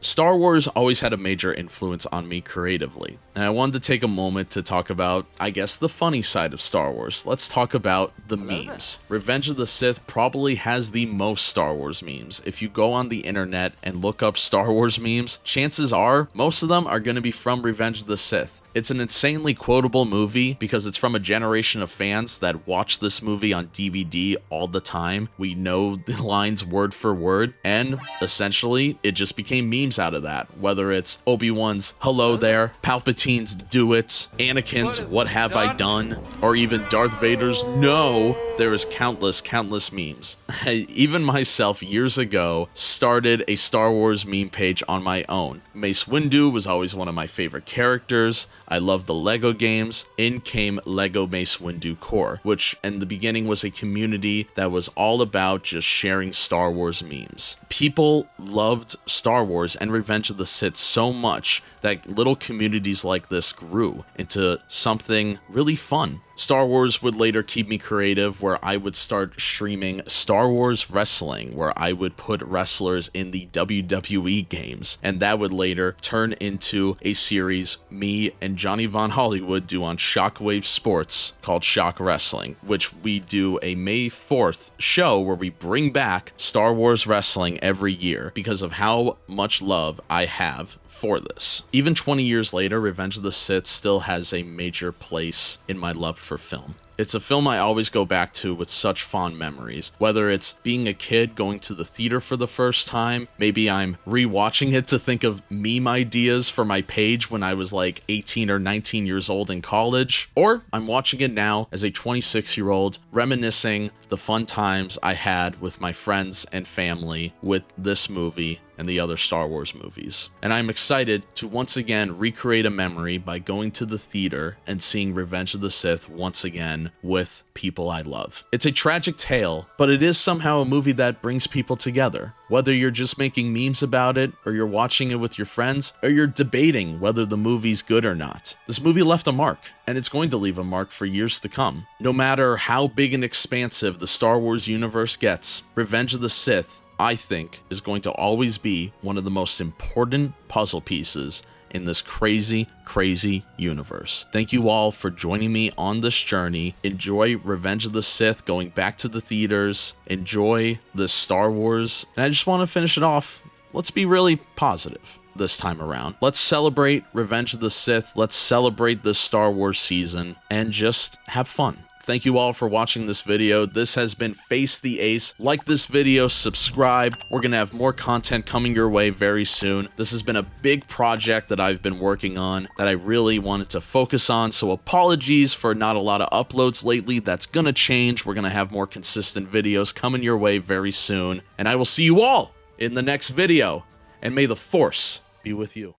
Star Wars always had a major influence on me creatively, and I wanted to take a moment to talk about, I guess, the funny side of Star Wars. Let's talk about the memes. Revenge of the Sith probably has the most Star Wars memes. If you go on the internet and look up Star Wars memes, chances are most of them are going to be from Revenge of the Sith. It's an insanely quotable movie because it's from a generation of fans that watch this movie on DVD all the time. We know the lines word for word, and essentially it just became memes out of that. Whether it's Obi-Wan's "Hello there," Palpatine's "Do it," Anakin's "What have I done," or even Darth Vader's "No," there is countless memes. Even myself years ago started a Star Wars meme page on my own. Mace Windu was always one of my favorite characters. I loved the Lego games. In came Lego Mace Windu Core, which in the beginning was a community that was all about just sharing Star Wars memes. People loved Star Wars and Revenge of the Sith so much that little communities like this grew into something really fun. Star Wars would later keep me creative, where I would start streaming Star Wars wrestling, where I would put wrestlers in the WWE games, and that would later turn into a series me and Johnny Von Hollywood do on Shockwave Sports called Shock Wrestling, which we do a May 4th show where we bring back Star Wars wrestling every year because of how much love I have for this. Even 20 years later, Revenge of the Sith still has a major place in my love for film. It's a film I always go back to with such fond memories, whether it's being a kid going to the theater for the first time, maybe I'm rewatching it to think of meme ideas for my page when I was like 18 or 19 years old in college, or I'm watching it now as a 26-year-old, reminiscing the fun times I had with my friends and family with this movie and the other Star Wars movies. And I'm excited to once again recreate a memory by going to the theater and seeing Revenge of the Sith once again with people I love. It's a tragic tale, but it is somehow a movie that brings people together. Whether you're just making memes about it, or you're watching it with your friends, or you're debating whether the movie's good or not, this movie left a mark, and it's going to leave a mark for years to come. No matter how big and expansive the Star Wars universe gets, Revenge of the Sith, I think, is going to always be one of the most important puzzle pieces in this crazy, crazy universe. Thank you all for joining me on this journey. Enjoy Revenge of the Sith, going back to the theaters. Enjoy the Star Wars. And I just want to finish it off. Let's be really positive this time around. Let's celebrate Revenge of the Sith. Let's celebrate this Star Wars season and just have fun. Thank you all for watching this video. This has been Face the Ace. Like this video, subscribe. We're gonna have more content coming your way very soon. This has been a big project that I've been working on that I really wanted to focus on, so apologies for not a lot of uploads lately. That's gonna change. We're gonna have more consistent videos coming your way very soon. And I will see you all in the next video. And may the Force be with you.